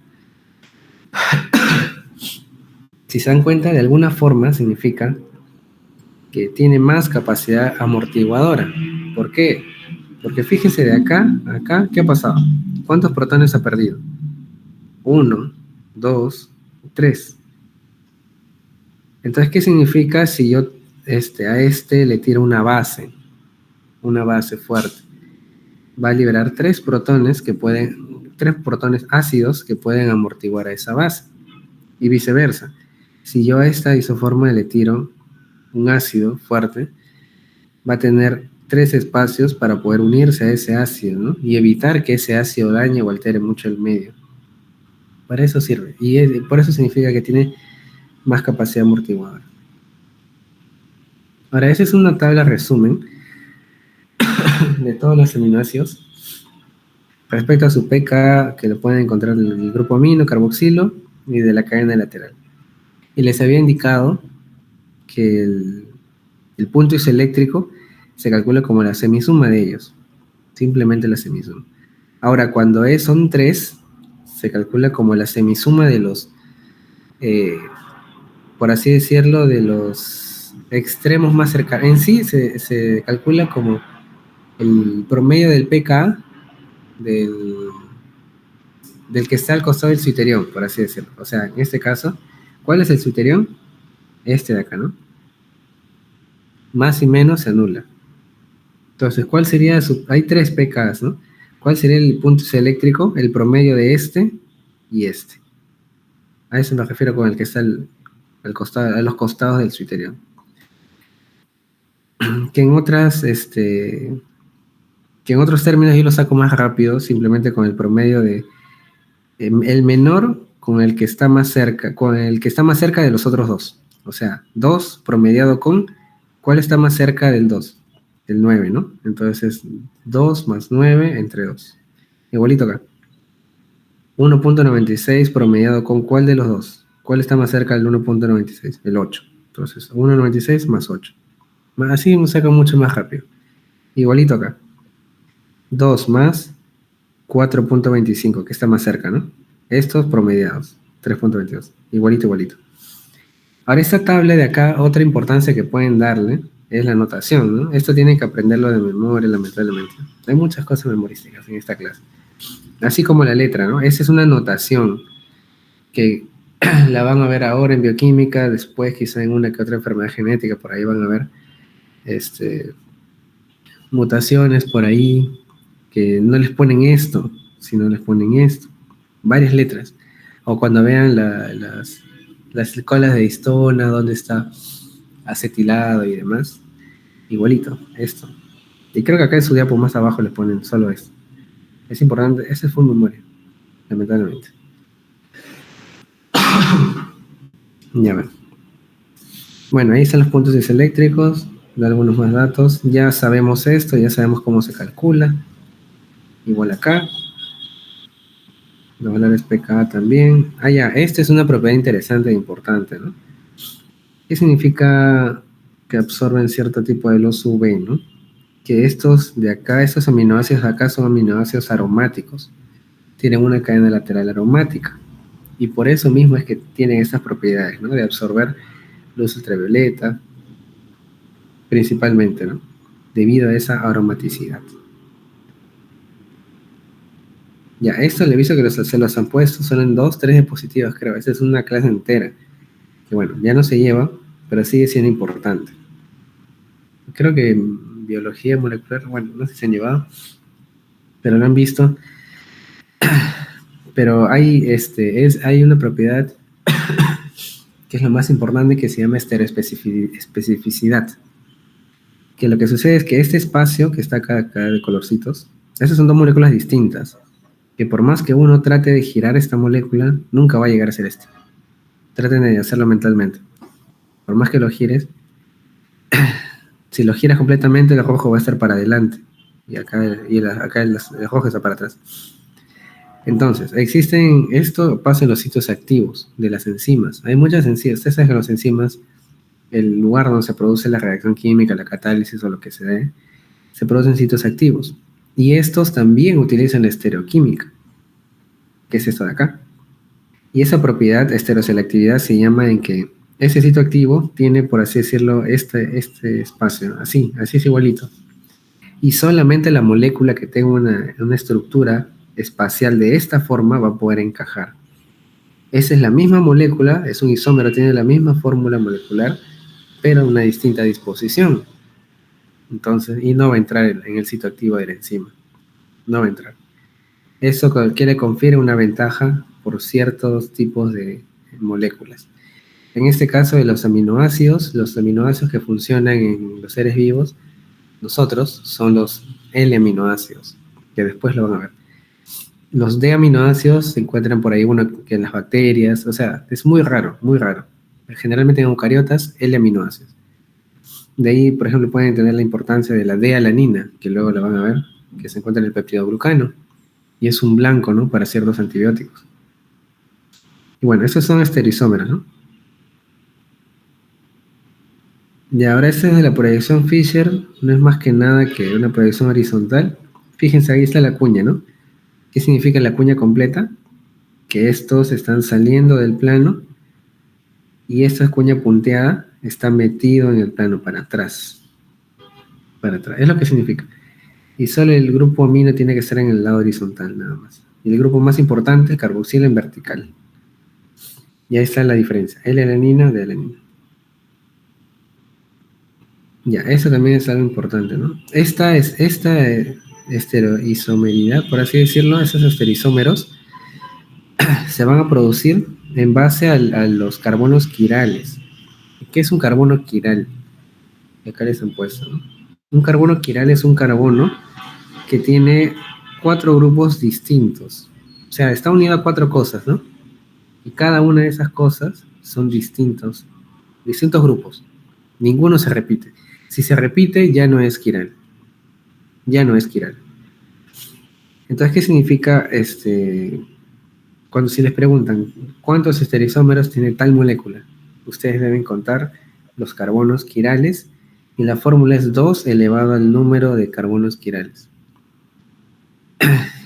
Si se dan cuenta, de alguna forma significa que tiene más capacidad amortiguadora. ¿Por qué? Porque fíjense de acá a acá, ¿qué ha pasado? ¿Cuántos protones ha perdido? 1, 2, 3. Entonces, ¿qué significa si yo a este le tiro una base fuerte? Va a liberar 3 protones ácidos que pueden amortiguar a esa base. Y viceversa. Si yo a esta isoforma le tiro un ácido fuerte, va a tener 3 espacios para poder unirse a ese ácido, ¿no? Y evitar que ese ácido dañe o altere mucho el medio. Para eso sirve. Y por eso significa que tiene más capacidad amortiguadora. Ahora, esa es una tabla resumen de todos los aminoácidos respecto a su pK, que lo pueden encontrar del grupo amino, carboxilo y de la cadena lateral. Y les había indicado que el punto isoeléctrico se calcula como la semisuma de ellos, simplemente la semisuma. Ahora, cuando son 3, se calcula como la semisuma de los, por así decirlo, de los extremos más cercanos. En sí se calcula como el promedio del pK del que está al costado del switterion, por así decirlo. O sea, en este caso, ¿cuál es el switterion? Este de acá, ¿no? Más y menos se anula. Entonces, ¿cuál sería hay 3 pKs, ¿no? ¿Cuál sería el punto isoeléctrico? El promedio de este y este. A eso me refiero con el que está a los costados del switterion. Que en otros términos yo lo saco más rápido, simplemente con el promedio de el menor con el que está más cerca, de los otros dos. O sea, 2 promediado con, ¿cuál está más cerca del 2? El 9, ¿no? Entonces, 2 más 9 entre 2. Igualito acá. 1.96 promediado con, ¿cuál de los dos? ¿Cuál está más cerca del 1.96? El 8. Entonces, 1.96 más 8. Así me saca mucho más rápido. Igualito acá. 2 más 4.25, que está más cerca, ¿no? Estos promediados. 3.22. Igualito. Ahora, esta tabla de acá, otra importancia que pueden darle es la notación, ¿no? Esto tienen que aprenderlo de memoria, lamentablemente. Hay muchas cosas memorísticas en esta clase. Así como la letra, ¿no? Esa es una notación que la van a ver ahora en bioquímica, después quizá en una que otra enfermedad genética, por ahí van a ver mutaciones por ahí que no les ponen esto, sino les ponen esto. Varias letras. O cuando vean las colas de histona, donde está acetilado y demás, igualito, esto. Y creo que acá en su diapo más abajo les ponen solo esto. Es importante, ese fue un memoria, lamentablemente. Ya ven. Bueno, ahí están los puntos isoeléctricos, de algunos más datos. Ya sabemos esto, ya sabemos cómo se calcula. Igual acá. Los valores pKa también. Ya, esta es una propiedad interesante e importante, ¿no? ¿Qué significa que absorben cierto tipo de luz UV, ¿no? Que estos de acá, estos aminoácidos de acá son aminoácidos aromáticos. Tienen una cadena lateral aromática. Y por eso mismo es que tienen estas propiedades, ¿no? De absorber luz ultravioleta, principalmente, ¿no? Debido a esa aromaticidad. Ya, esto le aviso que se los han puesto, son en 2, 3 diapositivas, creo. Esta es una clase entera. Que bueno, ya no se lleva, pero sigue siendo importante. creo que en biología molecular, bueno, no sé si se han llevado, pero lo han visto. Pero hay una propiedad que es lo más importante, que se llama estereoespecificidad. Que lo que sucede es que este espacio que está acá de colorcitos, esas son dos moléculas distintas, que por más que uno trate de girar esta molécula, nunca va a llegar a ser este. Traten de hacerlo mentalmente. Por más que lo gires, si lo giras completamente, el rojo va a estar para adelante, y acá el rojo está para atrás. Entonces, esto pasa en los sitios activos de las enzimas. Hay muchas enzimas. Ustedes saben que las enzimas, el lugar donde se produce la reacción química, la catálisis o lo que se dé, se producen sitios activos. Y estos también utilizan la estereoquímica, que es esto de acá. Y esa propiedad, estereoselectividad, se llama en que ese sitio activo tiene, por así decirlo, este espacio, así es igualito. Y solamente la molécula que tenga una estructura espacial de esta forma va a poder encajar. Esa es la misma molécula, es un isómero, tiene la misma fórmula molecular, pero una distinta disposición. Entonces, y no va a entrar en el sitio activo de la enzima. No va a entrar. Eso que le confiere una ventaja por ciertos tipos de moléculas. En este caso de los aminoácidos que funcionan en los seres vivos, nosotros, son los L-aminoácidos, que después lo van a ver. Los D-aminoácidos se encuentran por ahí que en las bacterias, o sea, es muy raro, muy raro. Generalmente en eucariotas, L-aminoácidos. De ahí, por ejemplo, pueden entender la importancia de la D-alanina, que luego la van a ver, que se encuentra en el peptidoglucano, y es un blanco, ¿no?, para ciertos antibióticos. Y bueno, estos son estereoisómeros, ¿no? Y ahora esta es de la proyección Fischer, no es más que nada que una proyección horizontal. Fíjense, ahí está la cuña, ¿no? ¿Qué significa la cuña completa? Que estos están saliendo del plano y esta cuña punteada está metido en el plano para atrás. Para atrás, es lo que significa. Y solo el grupo amino tiene que estar en el lado horizontal, nada más. Y el grupo más importante, el carboxilo, en vertical. Y ahí está la diferencia, L-alanina de alanina. Ya, eso también es algo importante, ¿no? Esta estereoisomeridad, por así decirlo, esos estereoisómeros se van a producir en base a los carbonos quirales. ¿Qué es un carbono quiral? Acá les han puesto, ¿no? Un carbono quiral es un carbono que tiene 4 grupos distintos. O sea, está unido a 4 cosas, ¿no? Y cada una de esas cosas son distintos grupos. Ninguno se repite. Si se repite, ya no es quiral. Ya no es quiral. Entonces, ¿qué significa si les preguntan cuántos estereoisómeros tiene tal molécula? Ustedes deben contar los carbonos quirales y la fórmula es 2 elevado al número de carbonos quirales.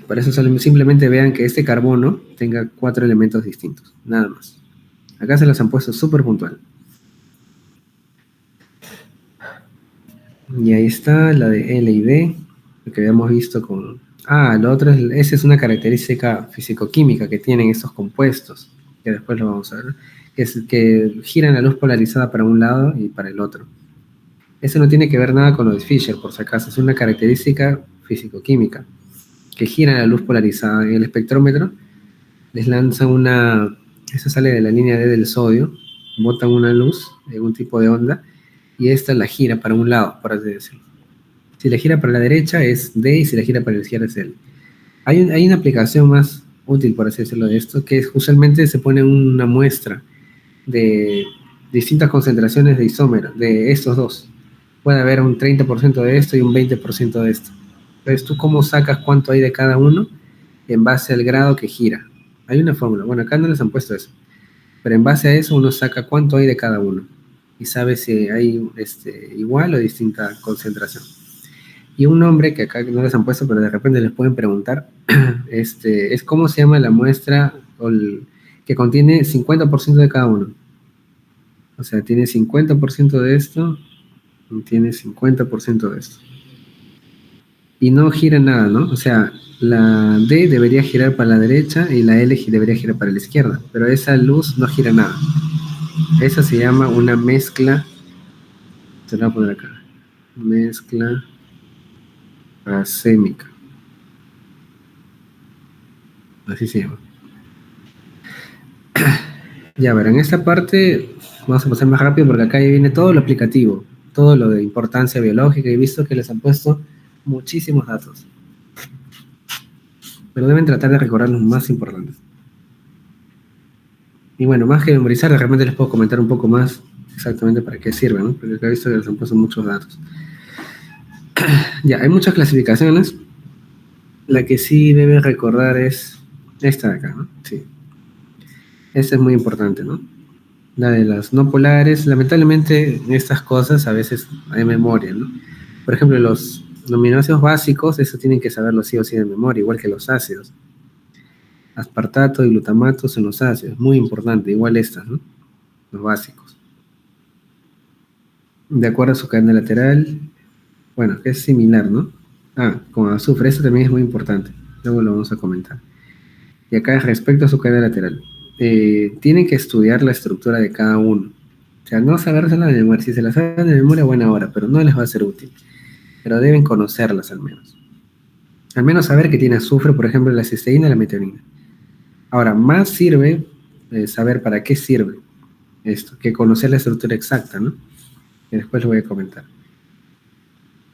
Por eso simplemente vean que este carbono tenga 4 elementos distintos, nada más. Acá se los han puesto súper puntual. Y ahí está la de L y D, lo que habíamos visto con... lo otro esa es una característica fisicoquímica que tienen estos compuestos, que después lo vamos a ver, es que giran la luz polarizada para un lado y para el otro. Eso no tiene que ver nada con lo de Fischer, por si acaso, es una característica fisicoquímica, que giran la luz polarizada. En el espectrómetro les lanzan eso sale de la línea D del sodio, botan una luz, un tipo de onda, y esta la gira para un lado, por así decirlo. Si la gira para la derecha es D y si la gira para la izquierda es L. Hay una aplicación más útil, por así decirlo, de esto, que es usualmente se pone una muestra de distintas concentraciones de isómeros, de estos dos. Puede haber un 30% de esto y un 20% de esto. Entonces, ¿tú cómo sacas cuánto hay de cada uno? En base al grado que gira. Hay una fórmula. Bueno, acá no les han puesto eso. Pero en base a eso uno saca cuánto hay de cada uno. Y sabe si hay igual o distinta concentración. Y un nombre que acá no les han puesto, pero de repente les pueden preguntar, es cómo se llama la muestra que contiene 50% de cada uno. O sea, tiene 50% de esto y tiene 50% de esto. Y no gira nada, ¿no? O sea, la D debería girar para la derecha y la L debería girar para la izquierda, pero esa luz no gira nada. Esa se llama una mezcla, se la voy a poner acá, Mezcla racémica. Así se llama. Ya, a ver, en esta parte vamos a pasar más rápido porque acá ya viene todo lo aplicativo, todo lo de importancia biológica. He visto que les han puesto muchísimos datos, pero deben tratar de recordar los más importantes. Y bueno, más que memorizar, de repente les puedo comentar un poco más exactamente para qué sirven, ¿no? Porque acá he visto que les han puesto muchos datos. Ya, hay muchas clasificaciones. La que sí deben recordar es esta de acá, ¿no? Sí. Esta es muy importante, ¿no? La de las no polares. Lamentablemente, en estas cosas a veces hay memoria, ¿no? Por ejemplo, los aminoácidos básicos, eso tienen que saberlo sí o sí de memoria, igual que los ácidos. Aspartato y glutamato son los ácidos, muy importante, igual estas, ¿no? Los básicos. De acuerdo a su cadena lateral, bueno, es similar, ¿no? Con azufre, eso también es muy importante, luego lo vamos a comentar. Y acá respecto a su cadena lateral, tienen que estudiar la estructura de cada uno. O sea, no sabérsela de memoria, si se la saben de memoria, buena hora, pero no les va a ser útil. Pero deben conocerlas al menos. Al menos saber que tiene azufre, por ejemplo, la cisteína y la metionina. Ahora, más sirve saber para qué sirve esto, que conocer la estructura exacta, ¿no? Y después lo voy a comentar.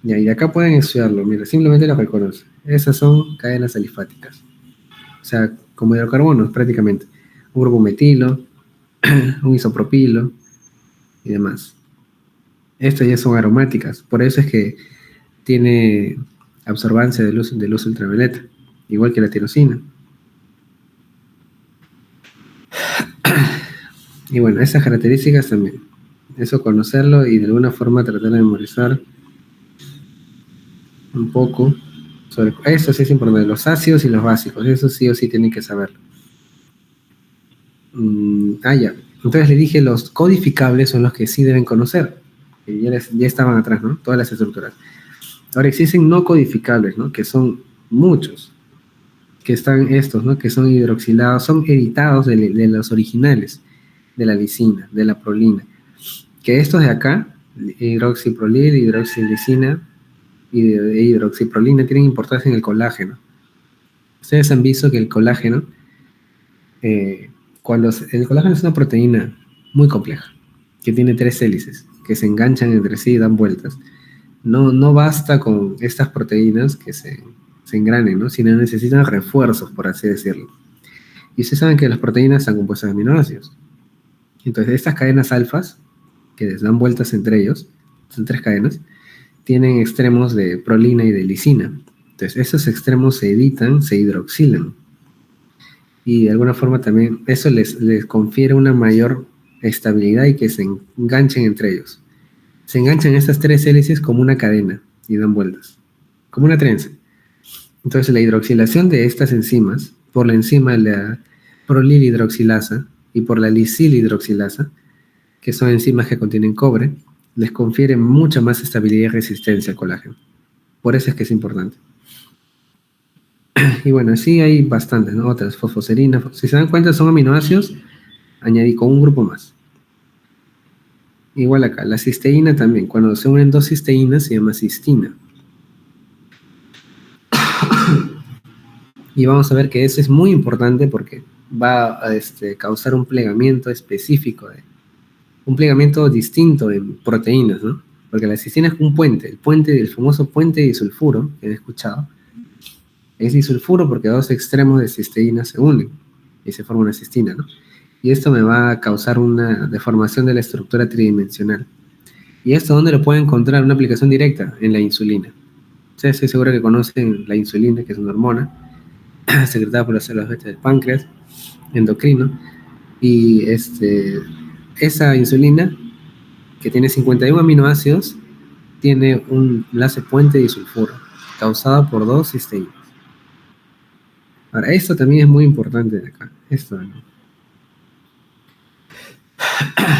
Ya, y acá pueden estudiarlo, mira, simplemente lo reconocen. Esas son cadenas alifáticas. O sea, como hidrocarbonos prácticamente. Un grupo metilo, un isopropilo y demás. Estas ya son aromáticas, por eso es que tiene absorbancia de luz ultravioleta, igual que la tirosina. Y bueno, esas características también. Eso conocerlo y de alguna forma tratar de memorizar un poco sobre eso. Sí es importante, los ácidos y los básicos, eso sí o sí tienen que saberlo. Ya. Entonces le dije, los codificables son los que sí deben conocer. Que ya estaban atrás, ¿no? Todas las estructuras. Ahora existen no codificables, ¿no? Que son muchos. Que están estos, ¿no? Que son hidroxilados, son editados de los originales, de la lisina, de la prolina. Que estos de acá, hidroxiprolil, hidroxilisina y hidroxiprolina, tienen importancia en el colágeno. Ustedes han visto que el colágeno, el colágeno es una proteína muy compleja, que tiene 3 hélices, que se enganchan entre sí y dan vueltas. No basta con estas proteínas que se engranen, ¿no? Sino necesitan refuerzos, por así decirlo. Y ustedes saben que las proteínas están compuestas de aminoácidos. Entonces, estas cadenas alfas, que les dan vueltas entre ellos, son 3 cadenas, tienen extremos de prolina y de lisina. Entonces, esos extremos se editan, se hidroxilan. Y de alguna forma también eso les confiere una mayor estabilidad y que se enganchen entre ellos. Se enganchan estas 3 hélices como una cadena y dan vueltas, como una trenza. Entonces, la hidroxilación de estas enzimas, por la enzima de la prolilhidroxilasa y por la lisilhidroxilasa, que son enzimas que contienen cobre, les confiere mucha más estabilidad y resistencia al colágeno. Por eso es que es importante. Y bueno, sí hay bastantes, ¿no? Otras, fosfoserina. Si se dan cuenta, son aminoácidos, añadí con un grupo más. Igual acá, la cisteína también. Cuando se unen 2 cisteínas se llama cistina. Y vamos a ver que eso es muy importante porque va a causar un plegamiento específico, un plegamiento distinto en proteínas, ¿no? Porque la cistina es un puente, el famoso puente disulfuro que he escuchado. Es disulfuro porque 2 extremos de cisteína se unen y se forma una cistina, ¿no? Y esto me va a causar una deformación de la estructura tridimensional. ¿Y esto dónde lo pueden encontrar? Una aplicación directa en la insulina. Ustedes estoy seguro que conocen la insulina, que es una hormona secretada por las células beta del páncreas, endocrino, y esa insulina, que tiene 51 aminoácidos, tiene un enlace puente disulfuro, causado por 2 cisteínas. Ahora, esto también es muy importante de acá. Esto, ¿no?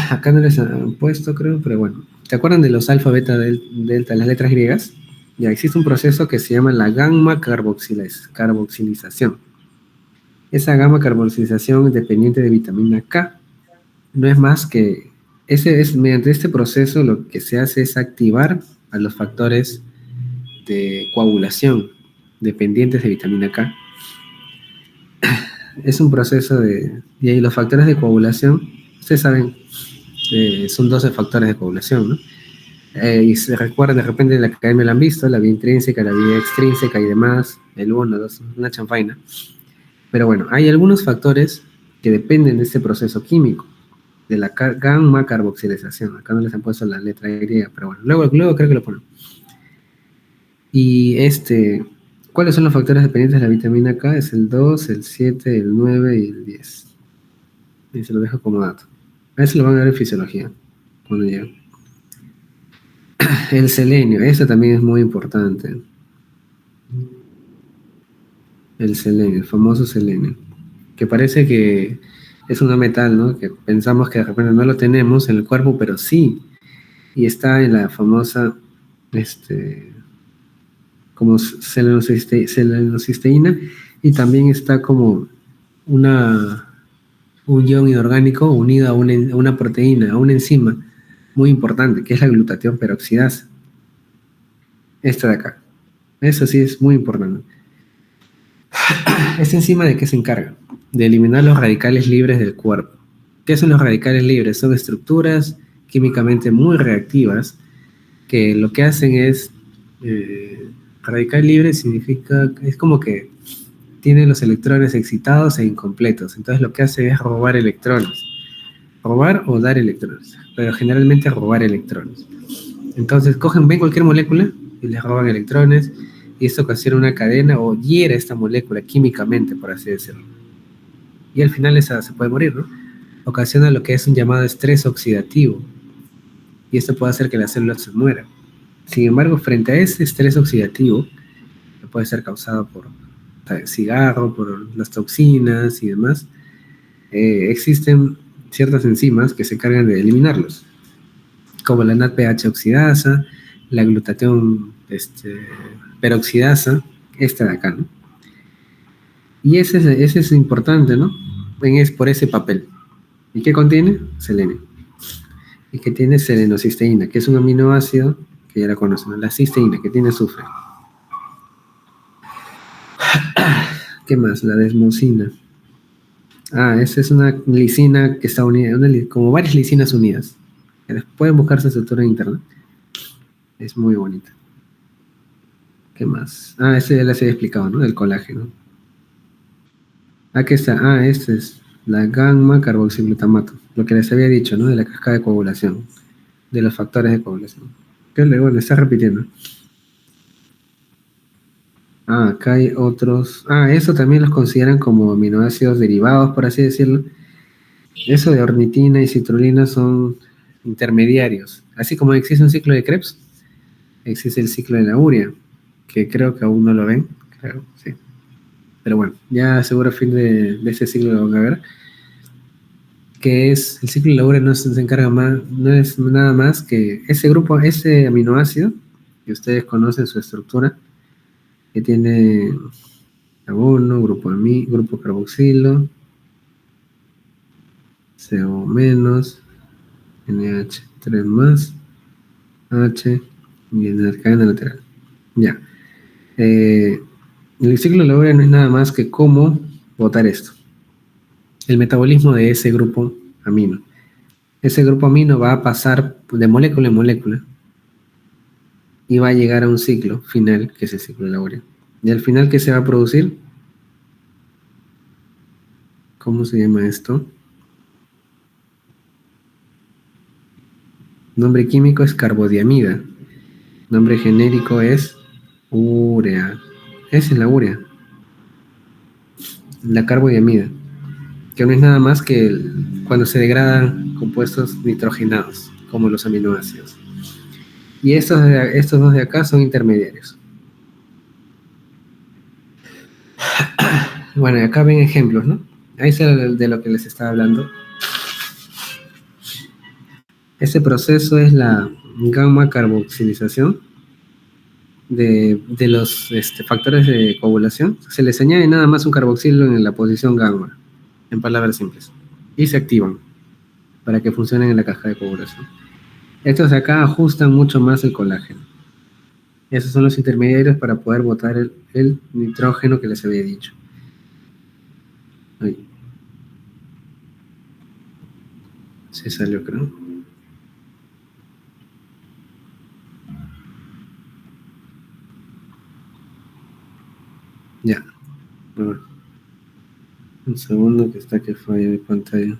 Acá no les han puesto, creo, pero bueno. ¿Te acuerdan de los alfa, beta, delta, las letras griegas? Ya existe un proceso que se llama la gamma carboxilización. Esa gamma carboxilización es dependiente de vitamina K. No es más que, mediante este proceso lo que se hace es activar a los factores de coagulación dependientes de vitamina K. Es un proceso y ahí los factores de coagulación, ustedes saben, son 12 factores de coagulación, ¿no? Y se recuerdan, de repente en la academia lo han visto, la vía intrínseca, la vía extrínseca y demás, el 1, 2, una chanfaina. Pero bueno, hay algunos factores que dependen de este proceso químico, de la gamma carboxilización. Acá no les han puesto la letra griega, pero bueno, luego creo que lo ponen. Y ¿cuáles son los factores dependientes de la vitamina K? Es el 2, el 7, el 9 y el 10. Y se lo dejo como dato. A eso lo van a ver en fisiología, cuando llegue. El selenio, eso también es muy importante. El selenio, el famoso selenio. Que parece que es un metal, ¿no? Que pensamos que de repente no lo tenemos en el cuerpo, pero sí. Y está en la famosa, como selenocisteína, y también está como un ion inorgánico unido a una proteína, a una enzima muy importante, que es la glutatión peroxidasa. Esta de acá. Eso sí es muy importante. ¿Esta enzima de qué se encarga? De eliminar los radicales libres del cuerpo. ¿Qué son los radicales libres? Son estructuras químicamente muy reactivas que lo que hacen es... radical libre significa... Es como que tiene los electrones excitados e incompletos. Entonces lo que hace es robar electrones. Robar o dar electrones. Pero generalmente robar electrones. Entonces ven cualquier molécula y les roban electrones, y esto ocasiona una cadena o hiere esta molécula químicamente, por así decirlo. Y al final esa se puede morir, ¿no? Ocasiona lo que es un llamado estrés oxidativo, y esto puede hacer que la célula se muera. Sin embargo, frente a ese estrés oxidativo, que puede ser causado por cigarro, por las toxinas y demás, existen ciertas enzimas que se encargan de eliminarlos, como la NADPH oxidasa, la glutatión peroxidasa, esta de acá, ¿no? Y ese es importante, ¿no? Es por ese papel. ¿Y qué contiene? Selenio. Y que tiene selenocisteína, que es un aminoácido que ya la conocen, ¿no? La cisteína, que tiene azufre. ¿Qué más? La desmosina. Esa es una lisina que está unida, como varias lisinas unidas. Pueden buscar su estructura en internet. Es muy bonita. ¿Qué más? Este ya les había explicado, ¿no? Del colágeno. Aquí está. Este es la gamma carboxiglutamato. Lo que les había dicho, ¿no? De la cascada de coagulación. De los factores de coagulación. Bueno, está repitiendo. Acá hay otros. Eso también los consideran como aminoácidos derivados, por así decirlo. Eso de ornitina y citrulina son intermediarios. Así como existe un ciclo de Krebs, existe el ciclo de la urea, que creo que aún no lo ven, creo, sí. Pero bueno, ya seguro a fin de ese ciclo lo van a ver. Que es, el ciclo de la urea no se encarga más, no es nada más que ese aminoácido, que ustedes conocen su estructura, que tiene carbono, grupo carboxilo, CO menos, NH3 más, H y en la cadena lateral. Ya. El ciclo de la urea no es nada más que cómo botar esto. El metabolismo de ese grupo amino. Ese grupo amino va a pasar de molécula en molécula y va a llegar a un ciclo final, que es el ciclo de la urea. Y al final, ¿qué se va a producir? ¿Cómo se llama esto? Nombre químico es carbodiamida. Nombre genérico es urea. Esa es la urea. La carbodiamida. Que no es nada más que cuando se degradan compuestos nitrogenados, como los aminoácidos. Y estos dos de acá son intermediarios. Bueno, y acá ven ejemplos, ¿no? Ahí es de lo que les estaba hablando. Este proceso es la gamma carboxilización de los factores de coagulación. Se les añade nada más un carboxilo en la posición gamma, en palabras simples, y se activan para que funcionen en la caja de coagulación. Estos de acá ajustan mucho más el colágeno. Esos son los intermediarios para poder botar el nitrógeno que les había dicho. Ahí. Se salió, creo. Ya. A ver. Un segundo que está que falla mi pantalla.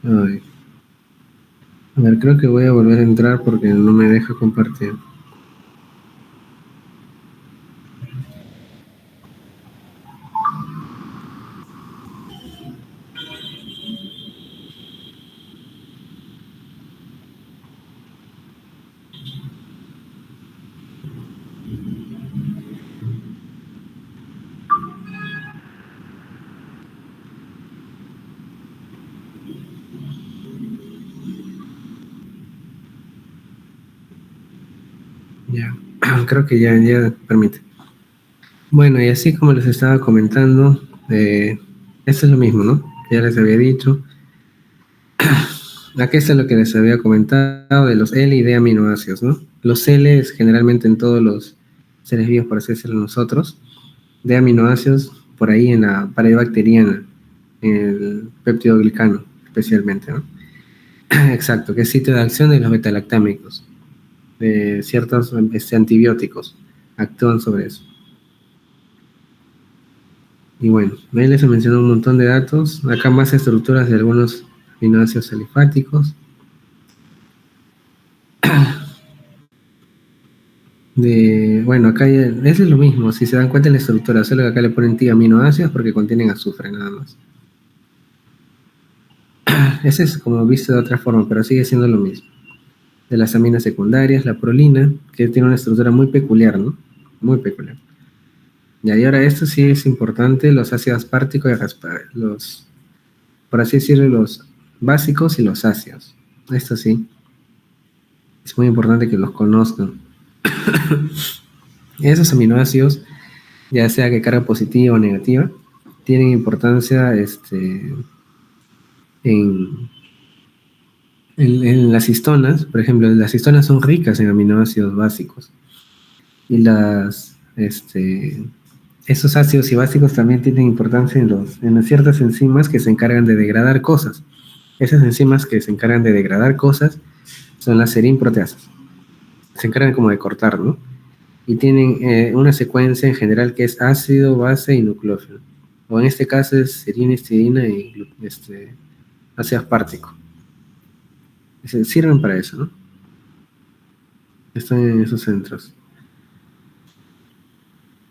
Ay. A ver, creo que voy a volver a entrar porque no me deja compartir. Ya, creo que ya permite. Bueno, y así como les estaba comentando, esto es lo mismo, ¿no? Ya les había dicho. Aquí está lo que les había comentado de los L y D aminoácidos, ¿no? Los L es generalmente en todos los seres vivos, por así decirlo nosotros. D aminoácidos por ahí en la pared bacteriana, en el peptidoglicano especialmente, ¿no? Exacto, que es sitio de acción de los betalactámicos. De ciertos antibióticos actúan sobre eso. Y bueno, ahí les he mencionado un montón de datos. Acá más estructuras de algunos aminoácidos alifáticos. Bueno, acá es lo mismo, si se dan cuenta en la estructura, solo que acá le ponen aminoácidos porque contienen azufre nada más. Ese es como visto de otra forma, pero sigue siendo lo mismo. De las aminas secundarias, la prolina, que tiene una estructura muy peculiar, ¿no? Muy peculiar. Y ahora esto sí es importante, los ácidos asparticos y los, por así decirlo, los básicos y los ácidos. Esto sí, es muy importante que los conozcan. Esos aminoácidos, ya sea que carga positiva o negativa, tienen importancia en las histonas. Por ejemplo, las histonas son ricas en aminoácidos básicos. Y esos ácidos y básicos también tienen importancia en ciertas enzimas que se encargan de degradar cosas. Esas enzimas que se encargan de degradar cosas son las serinproteasas. Se encargan como de cortar, ¿no? Y tienen una secuencia en general que es ácido, base y nucleófilo. O en este caso es serina, histidina y ácido aspartico. Sirven para eso, ¿no? Están en esos centros.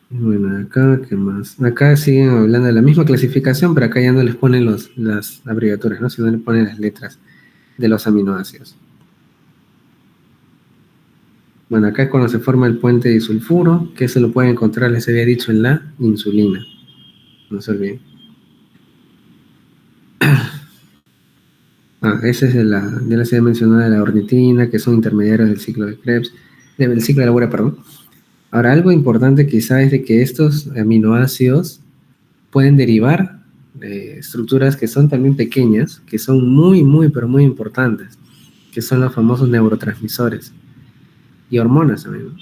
Bueno, acá, ¿qué más? Acá siguen hablando de la misma clasificación, pero acá ya no les ponen las abreviaturas, ¿no? Sino le ponen las letras de los aminoácidos. Bueno, acá es cuando se forma el puente disulfuro, que se lo pueden encontrar, les había dicho, en la insulina. No se olviden. Esa es ya les había mencionado de la ornitina, que son intermediarios del ciclo de Krebs, del ciclo de la urea, perdón. Ahora, algo importante quizá es de que estos aminoácidos pueden derivar de estructuras que son también pequeñas, que son muy, muy, pero muy importantes, que son los famosos neurotransmisores y hormonas también, ¿no?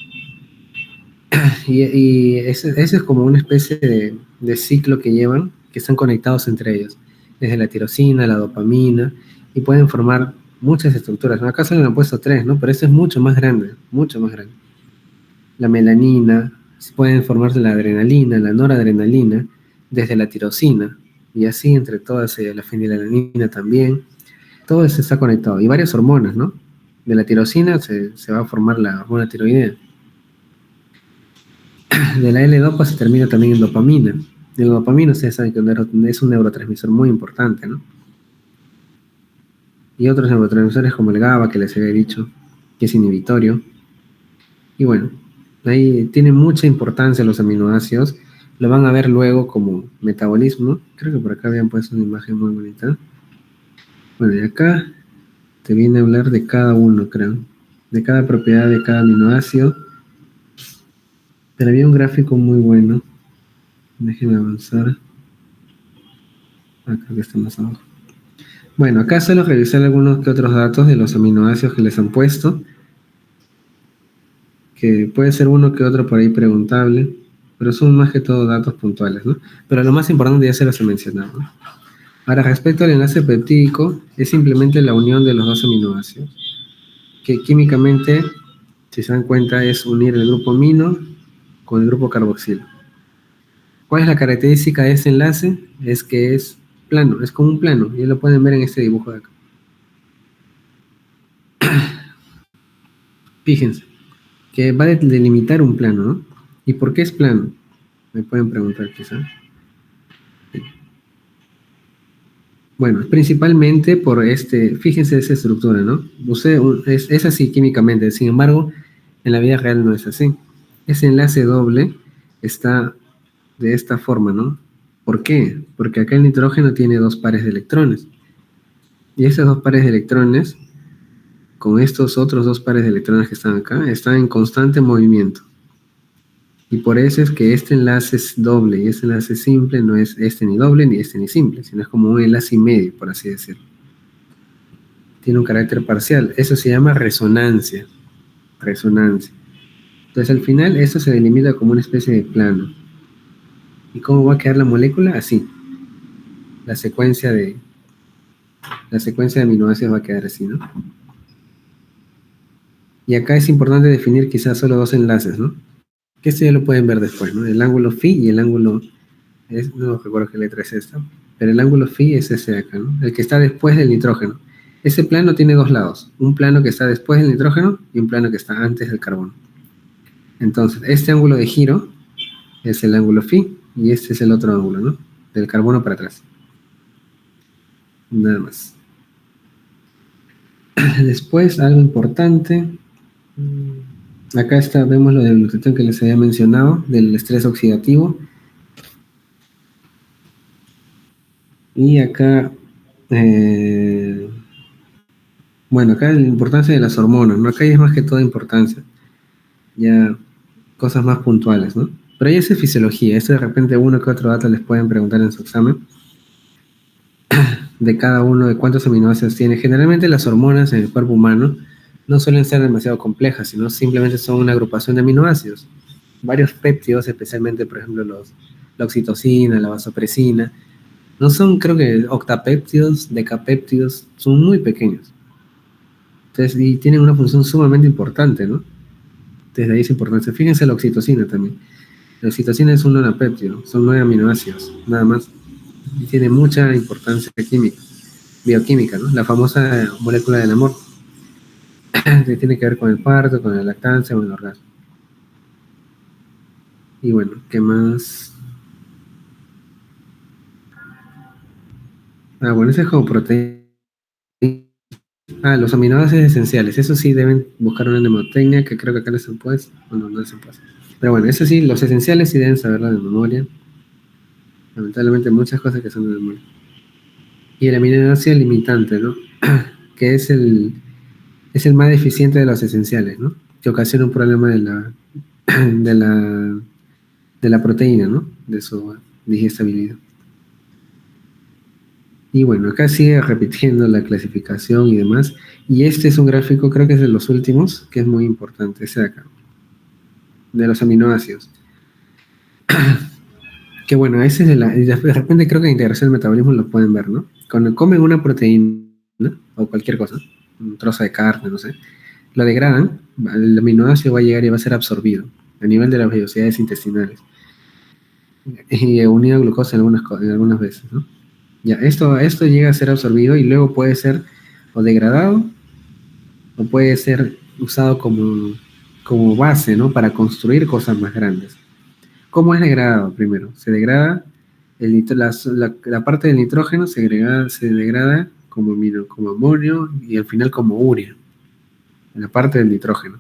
Y ese es como una especie de ciclo que llevan, que están conectados entre ellos, desde la tirosina, la dopamina, y pueden formar muchas estructuras, ¿no? Acá solo le han puesto 3, ¿no? Pero este es mucho más grande, mucho más grande. La melanina, pueden formarse la adrenalina, la noradrenalina, desde la tirosina, y así entre todas, la fenilalanina también. Todo eso está conectado. Y varias hormonas, ¿no? De la tirosina se va a formar la hormona tiroidea. De la L-dopa se termina también en dopamina. El dopamina, ustedes saben que es un neurotransmisor muy importante, ¿no? Y otros neurotransmisores como el GABA, que les había dicho, que es inhibitorio. Y bueno, ahí tienen mucha importancia los aminoácidos, lo van a ver luego como metabolismo. Creo que por acá habían puesto una imagen muy bonita. Bueno, y acá te viene a hablar de cada uno, creo. De cada propiedad de cada aminoácido. Pero había un gráfico muy bueno. Déjenme avanzar. Creo que está más abajo. Bueno, acá solo revisar algunos que otros datos de los aminoácidos que les han puesto. Que puede ser uno que otro por ahí preguntable. Pero son más que todo datos puntuales, ¿no? Pero lo más importante ya se los he mencionado, ¿no? Ahora, respecto al enlace peptídico, es simplemente la unión de los dos aminoácidos. Que químicamente, si se dan cuenta, es unir el grupo amino con el grupo carboxilo. ¿Cuál es la característica de este enlace? Es que es plano, es como un plano, y lo pueden ver en este dibujo de acá. Fíjense, que va a delimitar un plano, ¿no? ¿Y por qué es plano? Me pueden preguntar quizá. Bueno, principalmente por fíjense esa estructura, ¿no? Es así químicamente, sin embargo, en la vida real no es así. Ese enlace doble está de esta forma, ¿no? ¿Por qué? Porque acá el nitrógeno tiene 2 pares de electrones. Y esos 2 pares de electrones, con estos otros 2 pares de electrones que están acá, están en constante movimiento. Y por eso es que este enlace es doble y este enlace simple no es este ni doble ni este ni simple, sino es como un enlace y medio, por así decirlo. Tiene un carácter parcial. Eso se llama resonancia. Resonancia. Entonces al final esto se delimita como una especie de plano. ¿Y cómo va a quedar la molécula? Así. La secuencia de aminoácidos va a quedar así, ¿no? Y acá es importante definir quizás solo 2 enlaces, ¿no? Que esto ya lo pueden ver después, ¿no? El ángulo phi y el ángulo... no recuerdo qué letra es esta, pero el ángulo phi es ese de acá, ¿no? El que está después del nitrógeno. Ese plano tiene 2 lados. Un plano que está después del nitrógeno y un plano que está antes del carbono. Entonces, este ángulo de giro es el ángulo phi y este es el otro ángulo, ¿no? Del carbono para atrás. Nada más. Después, algo importante. Acá vemos lo del glutatión que les había mencionado, del estrés oxidativo. Y acá, bueno, acá la importancia de las hormonas, ¿no? Acá ya es más que toda importancia. Ya cosas más puntuales, ¿no? Pero ahí es fisiología. Esto de repente uno que otro dato les pueden preguntar en su examen. De cada uno, de cuántos aminoácidos tiene. Generalmente las hormonas en el cuerpo humano no suelen ser demasiado complejas, sino simplemente son una agrupación de aminoácidos. Varios péptidos, especialmente, por ejemplo, la oxitocina, la vasopresina, no son, creo que, octapéptidos, decapéptidos, son muy pequeños. Entonces, y tienen una función sumamente importante, ¿no? Desde ahí es importante. Fíjense la oxitocina también. La oxitocina es un nonapéptido, son 9 aminoácidos, nada más. Y tiene mucha importancia química, bioquímica, ¿no? La famosa molécula del amor, que tiene que ver con el parto, con la lactancia, con el orgasmo. Y bueno, ¿qué más? Bueno, ese es como proteína. Los aminoácidos esenciales. Eso sí deben buscar una mnemotecnia, que creo que acá les han puesto. Bueno, no les han puesto. Pero bueno, eso sí, los esenciales sí deben saberlo de memoria. Lamentablemente muchas cosas que son de memoria. Y el aminoácido limitante, ¿no? Que es el más deficiente de los esenciales, ¿no? Que ocasiona un problema de la proteína, ¿no? De su digestibilidad. Y bueno, acá sigue repitiendo la clasificación y demás. Y este es un gráfico, creo que es de los últimos, que es muy importante, ese de acá. De los aminoácidos. Que bueno, ese es de repente creo que en integración del metabolismo lo pueden ver, ¿no? Cuando comen una proteína, o cualquier cosa, un trozo de carne, no sé, lo degradan, el aminoácido va a llegar y va a ser absorbido a nivel de las vellosidades intestinales. Y unido a glucosa en algunas veces, ¿no? Ya, esto llega a ser absorbido y luego puede ser o degradado o puede ser usado como base, ¿no? Para construir cosas más grandes. ¿Cómo es degradado primero? Se degrada, la parte del nitrógeno se degrada como amonio y al final como urea, en la parte del nitrógeno.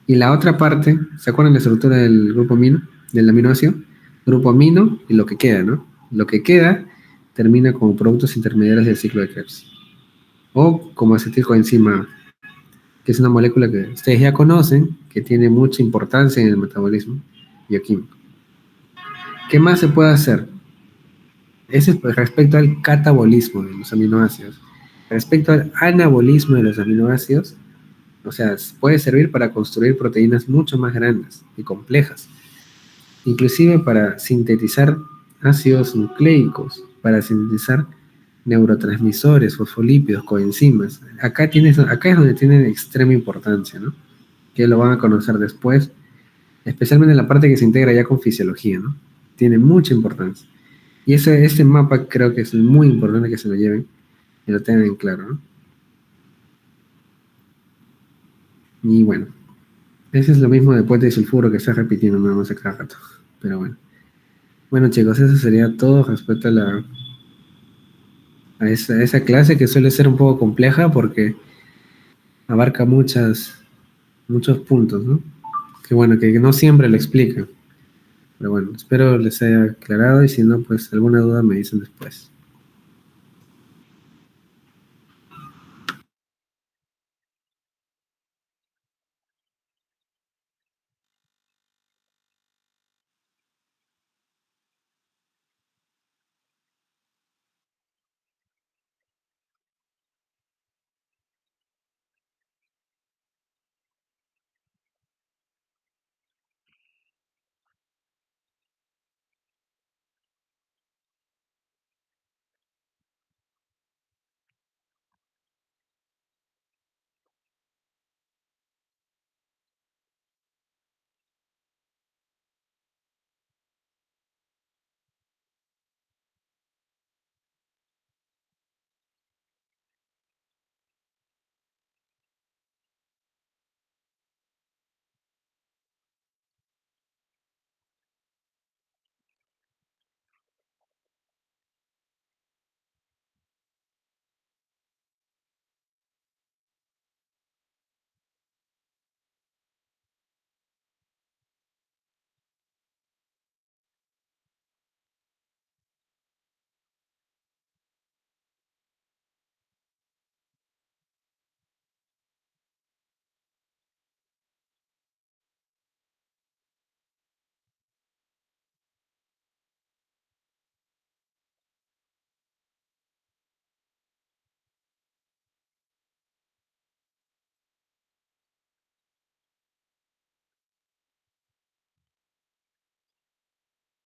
Y la otra parte, ¿se acuerdan de la estructura del grupo amino, del aminoácido? grupo amino y lo que queda, ¿no? Lo que queda termina como productos intermediarios del ciclo de Krebs. O como acetilcoenzima A, que es una molécula que ustedes ya conocen, que tiene mucha importancia en el metabolismo bioquímico. ¿Qué más se puede hacer? Ese es respecto al catabolismo de los aminoácidos. Respecto al anabolismo de los aminoácidos, o sea, puede servir para construir proteínas mucho más grandes y complejas, inclusive para sintetizar ácidos nucleicos, para sintetizar neurotransmisores, fosfolípidos, coenzimas. Acá es donde tienen extrema importancia, ¿no? Que lo van a conocer después, especialmente en la parte que se integra ya con fisiología, ¿no? Tiene mucha importancia. Y ese mapa creo que es muy importante que se lo lleven y lo tengan en claro, ¿no? Y bueno, ese es lo mismo de puente y sulfuro que está repitiendo nada más a cada rato. Pero bueno. Bueno, chicos, eso sería todo respecto a esa clase que suele ser un poco compleja porque abarca muchos puntos, ¿no? Que bueno, que no siempre lo explican. Pero bueno, espero les haya aclarado y si no, pues alguna duda me dicen después.